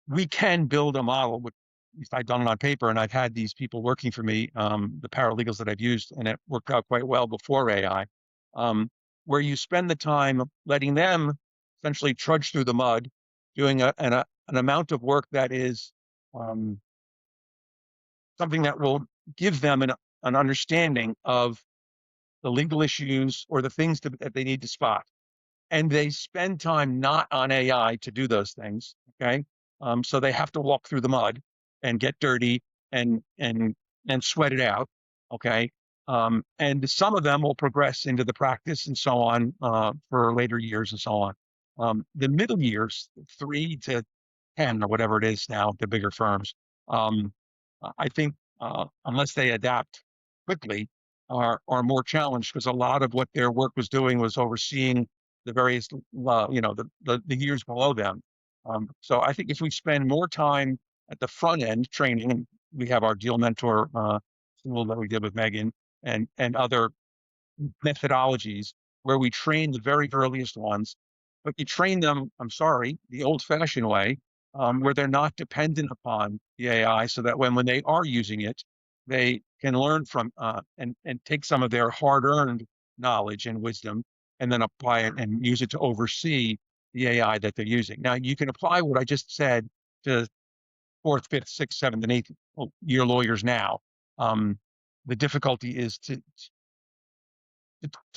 we can build a model with, at least I've done it on paper, and I've had these people working for me, the paralegals that I've used, and it worked out quite well before AI, where you spend the time letting them essentially trudge through the mud, doing an amount of work that is um, something that will give them an understanding of the legal issues or the things that they need to spot, and they spend time not on AI to do those things. Okay, so they have to walk through the mud and get dirty and and sweat it out. Okay, and some of them will progress into the practice and so on for later years and so on. The middle years, 3 to 10 or whatever it is now, the bigger firms, um, I think unless they adapt quickly, are more challenged because a lot of what their work was doing was overseeing the various, the years below them. So I think if we spend more time at the front end training, and we have our deal mentor tool that we did with Megan and other methodologies where we train the very earliest ones, but you train them, I'm sorry, the old fashioned way, where they're not dependent upon the AI so that when they are using it, they can learn from and take some of their hard earned knowledge and wisdom and then apply it and use it to oversee the AI that they're using. Now, you can apply what I just said to fourth, fifth, sixth, seventh, and eighth year lawyers now. The difficulty is to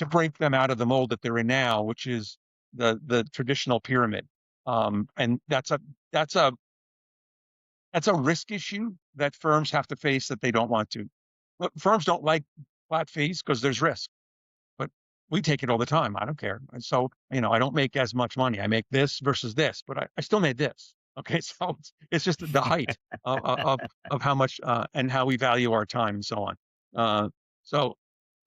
break them out of the mold that they're in now, which is the traditional pyramid. And that's a risk issue that firms have to face that they don't want to. But firms don't like flat fees because there's risk, but we take it all the time. I don't care. And so, I don't make as much money. I make this versus this, but I still made this. Okay. So it's just the height of how much, and how we value our time and so on. So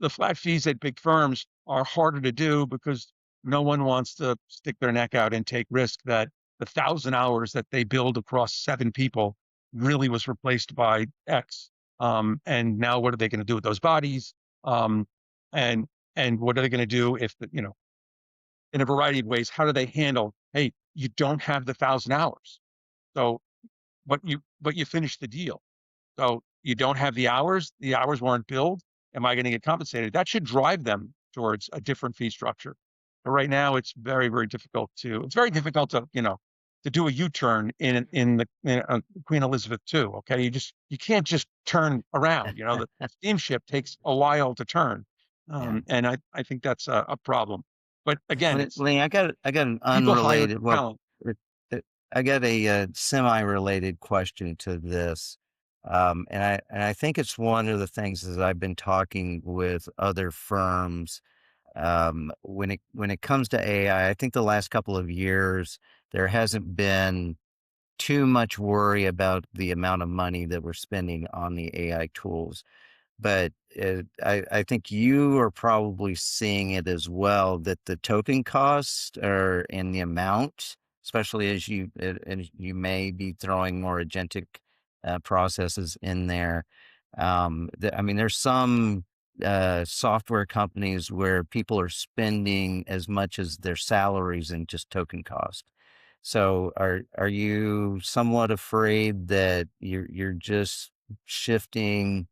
the flat fees at big firms are harder to do because no one wants to stick their neck out and take risk that the 1,000 hours that they build across 7 people really was replaced by X. And now what are they going to do with those bodies? And what are they going to do if in a variety of ways? How do they handle? Hey, you don't have the 1,000 hours, so but you finish the deal. So you don't have the hours. The hours weren't billed. Am I going to get compensated? That should drive them towards a different fee structure. But right now, it's very, very difficult to. It's very difficult to do a U-turn in Queen Elizabeth II. Okay, you can't just turn around. The steamship takes a while to turn, and I think that's a problem. But again, it's Lee, I got an people hire unrelated. Well, talent. I got a semi-related question to this, and I think it's one of the things that I've been talking with other firms. When it comes to AI, I think the last couple of years there hasn't been too much worry about the amount of money that we're spending on the AI tools. But I think you are probably seeing it as well, that the token costs are in the amount, especially as you may be throwing more agentic processes in there. I mean, there's some software companies where people are spending as much as their salaries in just token cost. So are you somewhat afraid that you're just shifting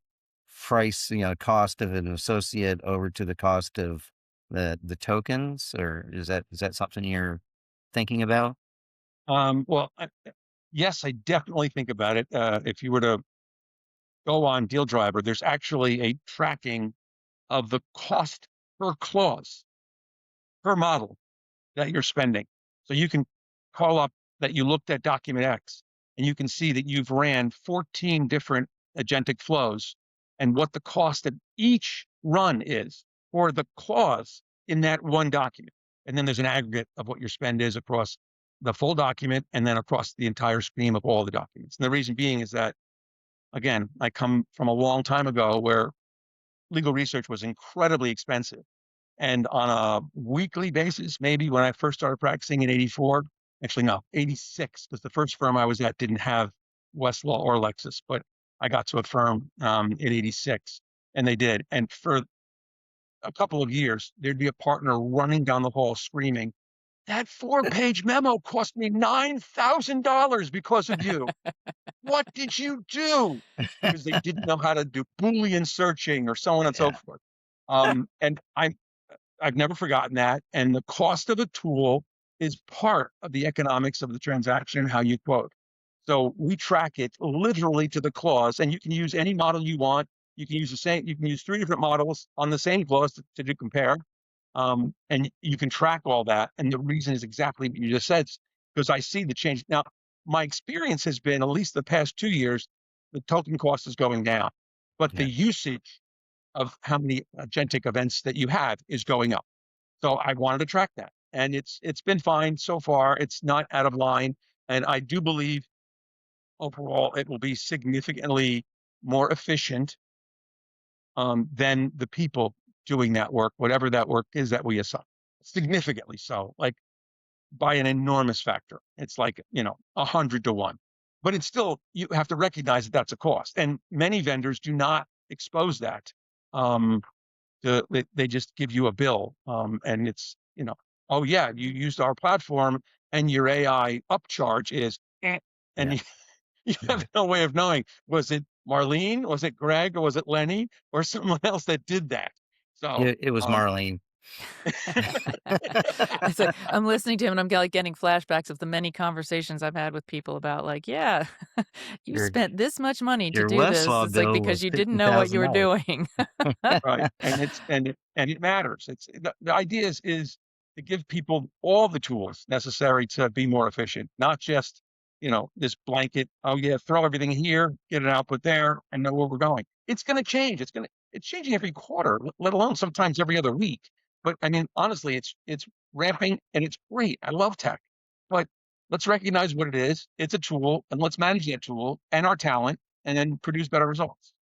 price, cost of an associate over to the cost of the tokens, or is that something you're thinking about? Well, yes, I definitely think about it. If you were to go on Deal Driver, there's actually a tracking of the cost per clause, per model that you're spending. So you can call up that you looked at document X and you can see that you've ran 14 different agentic flows and what the cost of each run is for the clause in that one document. And then there's an aggregate of what your spend is across the full document and then across the entire stream of all the documents. And the reason being is that, again, I come from a long time ago where legal research was incredibly expensive. And on a weekly basis, maybe when I first started practicing in 84, actually, no, 86, because the first firm I was at didn't have Westlaw or Lexis, but I got to a firm in 86 and they did. And for a couple of years, there'd be a partner running down the hall screaming, "That 4-page memo cost me $9,000 because of you. What did you do?" Because they didn't know how to do Boolean searching or so on and so Yeah, forth. And I've never forgotten that. And the cost of a tool is part of the economics of the transaction, how you quote. So we track it literally to the clause, and you can use any model you want. You can use you can use 3 different models on the same clause to do compare. And you can track all that. And the reason is exactly what you just said, because I see the change. Now, my experience has been, at least the past 2 years, the token cost is going down, but the yeah. usage of how many agentic events that you have is going up. So I wanted to track that, and it's been fine so far. It's not out of line, and I do believe overall it will be significantly more efficient than the people doing that work, whatever that work is that we assign. Significantly so, like by an enormous factor. It's like 100 to 1. But it's still, you have to recognize that that's a cost, and many vendors do not expose that. They just give you a bill, and it's, oh yeah, you used our platform, and your AI upcharge is, and Yeah. you have no way of knowing, was it Marlene, was it Greg, or was it Lenny, or someone else that did that? So, It was Marlene. It's like I'm listening to him and I'm like getting flashbacks of the many conversations I've had with people about like, yeah, you Your spent this much money to your do this. Westlaw It's like bill because was you didn't know what you were $50,000. doing. right, and it matters. It's the idea is to give people all the tools necessary to be more efficient, not just this blanket. Oh yeah, throw everything here, get an output there, and know where we're going. It's going to change. It's changing every quarter, let alone sometimes every other week. But I mean, honestly, it's ramping and it's great. I love tech, but let's recognize what it is. It's a tool, and let's manage that tool and our talent, and then produce better results.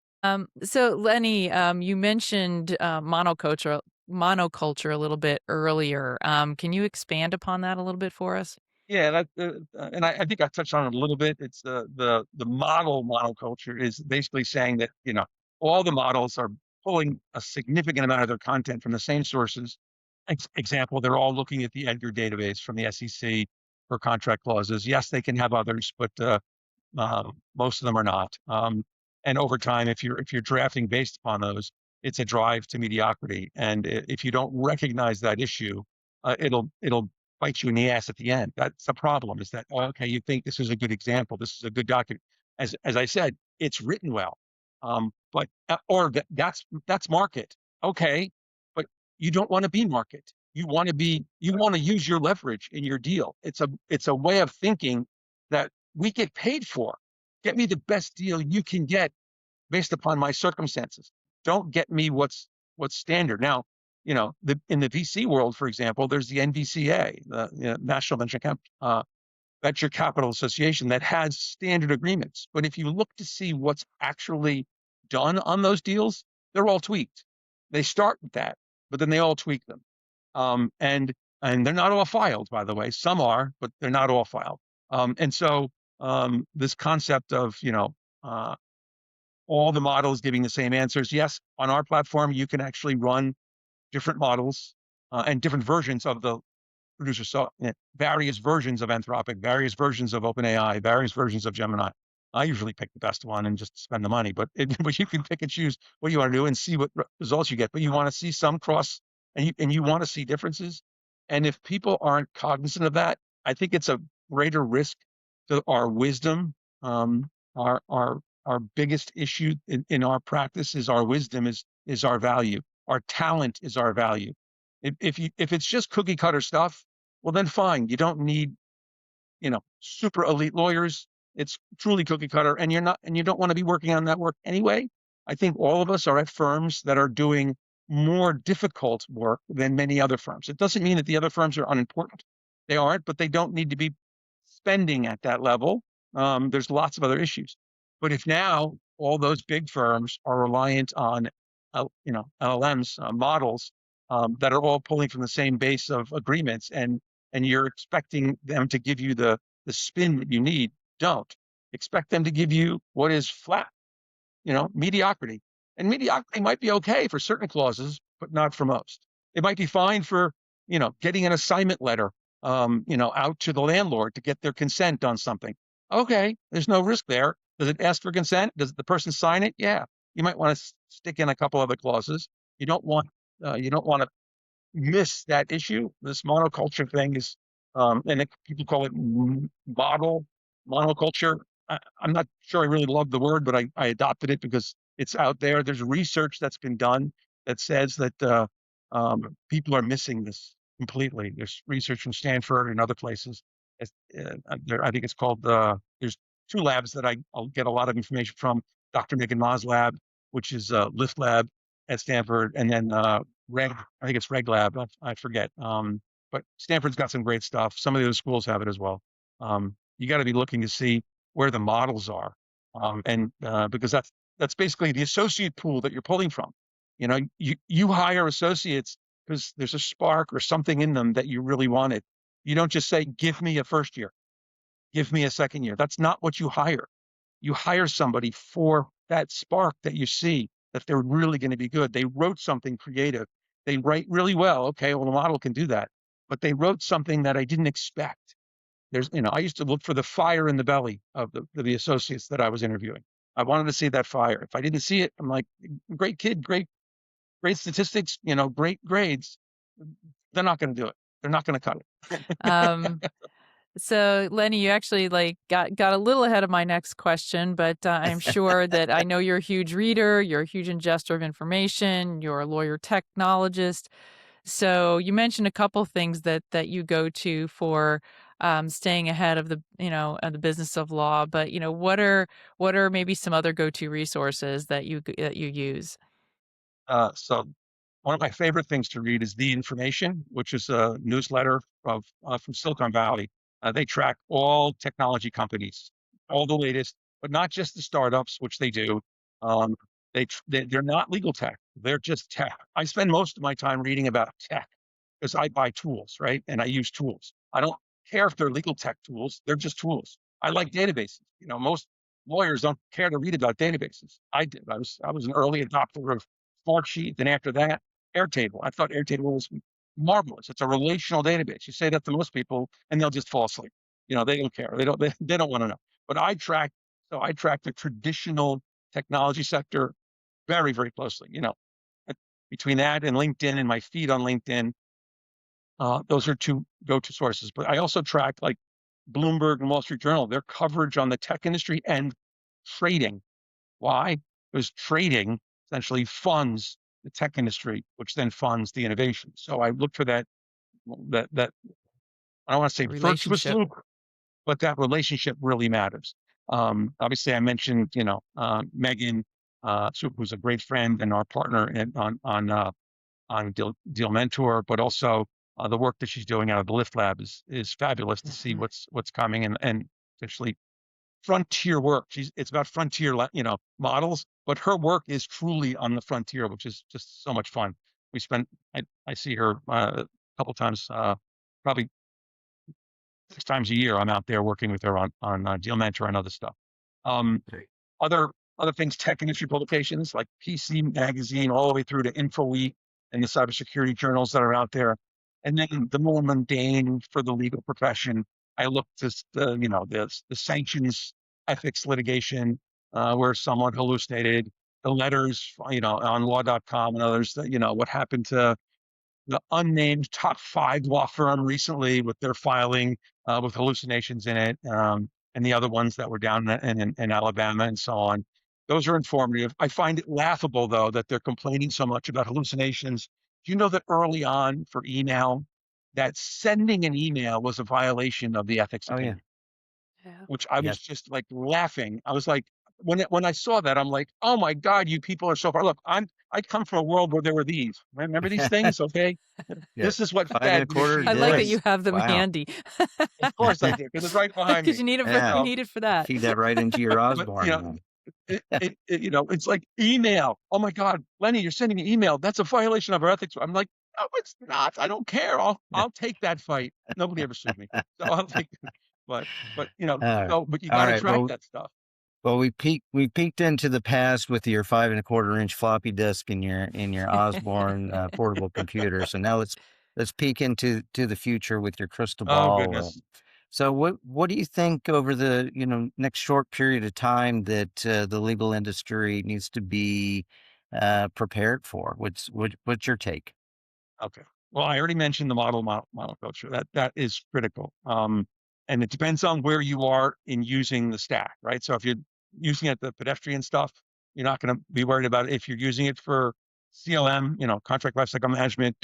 So Lenny, you mentioned monoculture a little bit earlier. Can you expand upon that a little bit for us? Yeah, and I think I touched on it a little bit. It's the model monoculture is basically saying that all the models are pulling a significant amount of their content from the same sources. Example, they're all looking at the Edgar database from the SEC for contract clauses. Yes, they can have others, but most of them are not. And over time, if you're drafting based upon those, it's a drive to mediocrity. And if you don't recognize that issue, it'll bite you in the ass at the end. That's the problem. Is that, oh, okay? You think this is a good example? This is a good document. As I said, it's written well, but or that's market. Okay, but you don't want to be market. You want to use your leverage in your deal. It's a way of thinking that we get paid for. Get me the best deal you can get based upon my circumstances. Don't get me what's standard. Now, in the VC world, for example, there's the NVCA, the National Venture Capital Association, that has standard agreements. But if you look to see what's actually done on those deals, they're all tweaked. They start with that, but then they all tweak them. And they're not all filed, by the way. Some are, but they're not all filed. And so this concept of all the models giving the same answers. Yes, on our platform you can actually run different models and different versions of the producer. So various versions of Anthropic, various versions of OpenAI, various versions of Gemini. I usually pick the best one and just spend the money, but but you can pick and choose what you want to do and see what results you get. But you want to see some cross, and you want to see differences. And if people aren't cognizant of that, I think it's a greater risk to our wisdom. Our biggest issue in our practice is our wisdom is our value. Our talent is our value. If it's just cookie cutter stuff, well then fine. You don't need super elite lawyers. It's truly cookie cutter, and you don't want to be working on that work anyway. I think all of us are at firms that are doing more difficult work than many other firms. It doesn't mean that the other firms are unimportant. They aren't, but they don't need to be spending at that level. There's lots of other issues. But if now all those big firms are reliant on, LLMs models that are all pulling from the same base of agreements, and you're expecting them to give you the spin that you need, don't expect them to give you what is flat, mediocrity. And mediocrity might be okay for certain clauses, but not for most. It might be fine for, getting an assignment letter, out to the landlord to get their consent on something. Okay, there's no risk there. Does it ask for consent? Does the person sign it? Yeah. You might want to stick in a couple other clauses. You don't want to miss that issue. This monoculture thing is, people call it model monoculture. I'm not sure I really love the word, but I adopted it because it's out there. There's research that's been done that says that people are missing this completely. There's research from Stanford and other places. I think it's called, there's two labs that I'll get a lot of information from. Dr. Megan Ma's lab, which is Lift Lab at Stanford, and then I think it's Reg Lab. I forget. But Stanford's got some great stuff. Some of the other schools have it as well. You got to be looking to see where the models are, and because that's basically the associate pool that you're pulling from. You hire associates because there's a spark or something in them that you really wanted. You don't just say, "Give me a first year, give me a second year." That's not what you hire. You hire somebody for that spark that you see that they're really going to be good. They wrote something creative. They write really well. Okay, well, the model can do that. But they wrote something that I didn't expect. I used to look for the fire in the belly of the associates that I was interviewing. I wanted to see that fire. If I didn't see it, I'm like, great kid, great statistics, great grades. They're not going to do it. They're not going to cut it. Um, So, Lenny, you actually got a little ahead of my next question, but I'm sure that I know you're a huge reader, you're a huge ingester of information, you're a lawyer technologist. So, you mentioned a couple things that you go to for staying ahead of the business of law. But what are maybe some other go-to resources that you use? So one of my favorite things to read is The Information, which is a newsletter from Silicon Valley. They track all technology companies, all the latest, but not just the startups, which they do. Um, they're not legal tech; they're just tech. I spend most of my time reading about tech because I buy tools, right? And I use tools. I don't care if they're legal tech tools; they're just tools. I like databases. Most lawyers don't care to read about databases. I did. I was an early adopter of Smartsheet. Then after that, Airtable. I thought Airtable was marvelous. It's a relational database. You say that to most people, and they'll just fall asleep. They don't care. They don't want to know. But I track the traditional technology sector very, very closely. Between that and LinkedIn and my feed on LinkedIn, those are two go-to sources. But I also track like Bloomberg and Wall Street Journal, their coverage on the tech industry and trading. Why? Because trading essentially funds the tech industry, which then funds the innovation. So I look for that I don't want to say virtuous Relationship. loop, but that relationship really matters. Obviously, I mentioned Megan, who's a great friend and our partner on Deal Mentor, but also the work that she's doing out of the Lift Lab is fabulous to see Mhm. what's coming and essentially frontier work. It's about frontier, models, but her work is truly on the frontier, which is just so much fun. I see her a couple times, probably 6 times a year. I'm out there working with her on Deal Mentor and other stuff. Um, Great. other other things, tech industry publications like PC Magazine, all the way through to InfoWeek and the cybersecurity journals that are out there. And then the more mundane for the legal profession, I look to the sanctions ethics litigation where someone hallucinated, the letters on law.com and others that what happened to the unnamed top 5 law firm recently with their filing with hallucinations in it, and the other ones that were down in Alabama and so on. Those are informative. I find it laughable, though, that they're complaining so much about hallucinations. Do you know that early on for email, that sending an email was a violation of the ethics Oh yeah. opinion, Yeah. which I was Yes. just like laughing. I was like, when I saw that, I'm like, oh my God, you people are so far. Look, I come from a world where there were these. Remember these things? Okay. Yeah. This is what Five and a fed quarter I machine like that brains. you disc. have them Wow. handy Of course I do, because it's right behind because me. you need it for Yeah. you So, need it for that. Feed that right into your but Osborne. it's like email. Oh my God, Lenny, you're sending an email. That's a violation of our ethics. I'm like, no, it's not. I don't care. I'll take that fight. Nobody ever sued me, so I'll take. But but All right. but you All got to right. track Well, that stuff. we peeked into the past with your 5 and a quarter inch floppy disk in your Osborne portable computer. So now let's peek into the future with your crystal Oh ball. goodness. So what do you think over the next short period of time that the legal industry needs to be prepared for? What's your take? Okay. Well, I already mentioned the model culture. That is critical. And it depends on where you are in using the stack, right? So if you're using it the pedestrian stuff, you're not going to be worried about it. If you're using it for CLM, contract lifecycle management,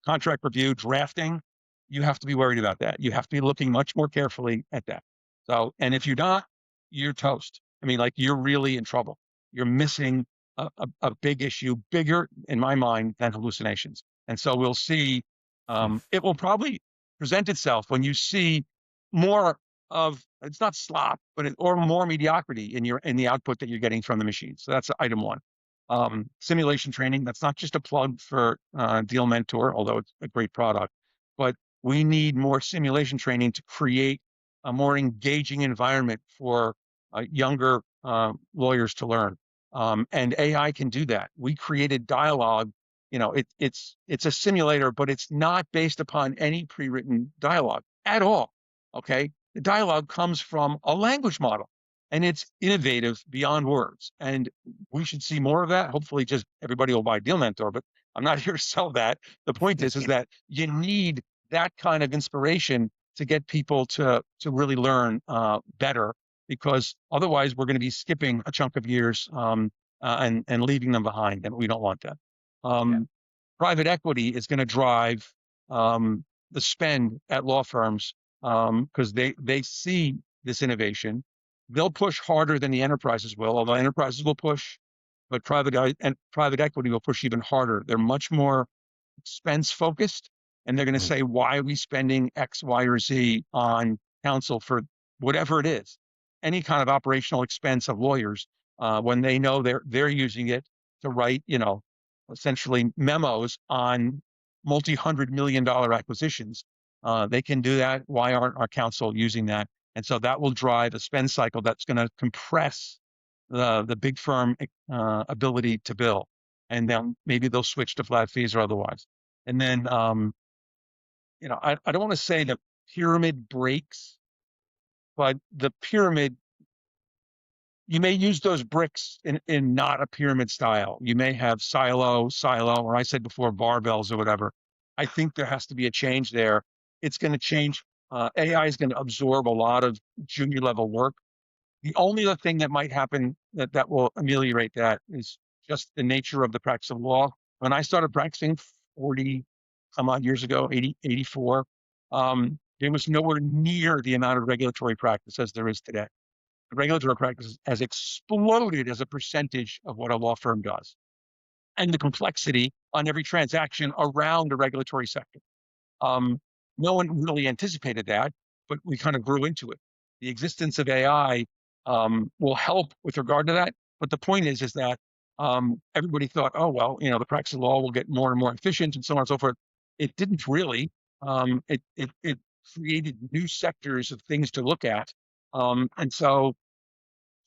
contract review, drafting, you have to be worried about that. You have to be looking much more carefully at that. So, and if you're not, you're toast. I mean, like you're really in trouble. You're missing a big issue, bigger in my mind than hallucinations. And so we'll see, it will probably present itself when you see more of, it's not slop, or more mediocrity in the output that you're getting from the machine. So that's item one. Simulation training, that's not just a plug for Deal Mentor, although it's a great product, but we need more simulation training to create a more engaging environment for younger lawyers to learn. And AI can do that. We created dialogue. It's a simulator, but it's not based upon any pre-written dialogue at all. Okay, the dialogue comes from a language model, and it's innovative beyond words. And we should see more of that. Hopefully, just everybody will buy Deal Mentor, but I'm not here to sell that. The point is that you need that kind of inspiration to get people to really learn better, because otherwise we're going to be skipping a chunk of years and leaving them behind, and we don't want that. Yeah. Private equity is going to drive the spend at law firms because they see this innovation. They'll push harder than the enterprises will, although enterprises will push, but private equity will push even harder. They're much more expense focused, and they're going to Mhm. say, why are we spending X, Y, or Z on counsel for whatever it is, any kind of operational expense of lawyers, when they know they're using it to write, essentially memos on multi-$100 million acquisitions. They can do that. Why aren't our counsel using that? And so that will drive a spend cycle that's going to compress the big firm ability to bill, and then maybe they'll switch to flat fees or otherwise. And then, I don't want to say the pyramid breaks, but the pyramid, you may use those bricks in not a pyramid style. You may have silo, or I said before, barbells or whatever. I think there has to be a change there. It's going to change. AI is going to absorb a lot of junior level work. The only other thing that might happen that will ameliorate that is just the nature of the practice of law. When I started practicing 40 some odd years ago, 84, there was nowhere near the amount of regulatory practice as there is today. The regulatory practice has exploded as a percentage of what a law firm does, and the complexity on every transaction around the regulatory sector. Um, no one really anticipated that, but we kind of grew into it. The existence of AI will help with regard to that. But the point is that everybody thought, oh, well, the practice of law will get more and more efficient and so on and so forth. It didn't really. It created new sectors of things to look at. And so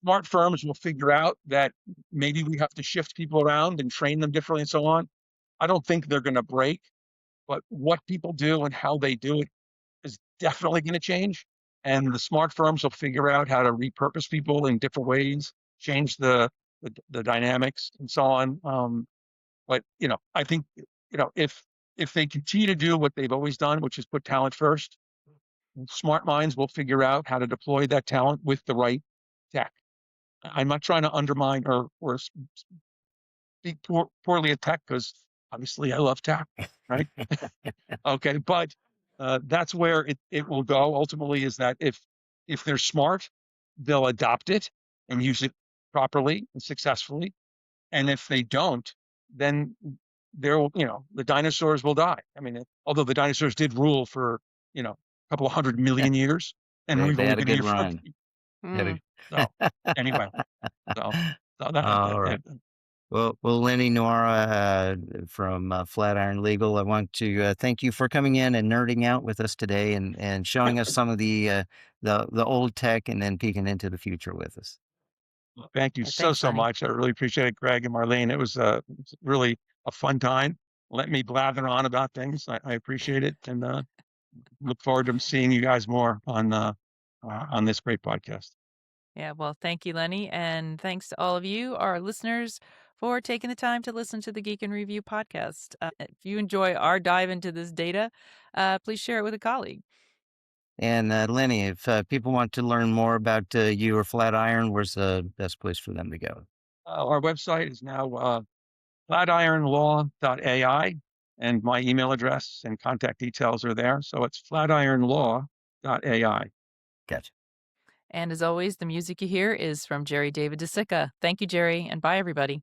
smart firms will figure out that maybe we have to shift people around and train them differently and so on. I don't think they're going to break, but what people do and how they do it is definitely going to change. And the smart firms will figure out how to repurpose people in different ways, change the dynamics and so on. But I think if they continue to do what they've always done, which is put talent first, smart minds will figure out how to deploy that talent with the right tech. I'm not trying to undermine or speak poorly of tech, because obviously I love tech, right? Okay, but that's where it will go ultimately, is that if they're smart, they'll adopt it and use it properly and successfully. And if they don't, then the dinosaurs will die. I mean, although the dinosaurs did rule for, a couple of 100 million years, and They we've they only had a been good here for run. Had Mm. a so anyway, so All right. Well, Lennie Nuara from Flatiron Legal, I want to thank you for coming in and nerding out with us today, and showing us some of the old tech, and then peeking into the future with us. thank you Yeah, so, thanks, so Lenny. much. I really appreciate it, Greg and Marlene. It was really a fun time. Let me blather on about things. I appreciate it, and look forward to seeing you guys more on this great podcast. Yeah, well, thank you, Lenny. And thanks to all of you, our listeners, for taking the time to listen to the Geek and Review podcast. If you enjoy our dive into this data, please share it with a colleague. And Lennie, if people want to learn more about you or Flatiron, where's the best place for them to go? Our website is now flatironlaw.ai, and my email address and contact details are there. So it's flatironlaw.ai. Gotcha. And as always, the music you hear is from Jerry David DeSica. Thank you, Jerry, and bye, everybody.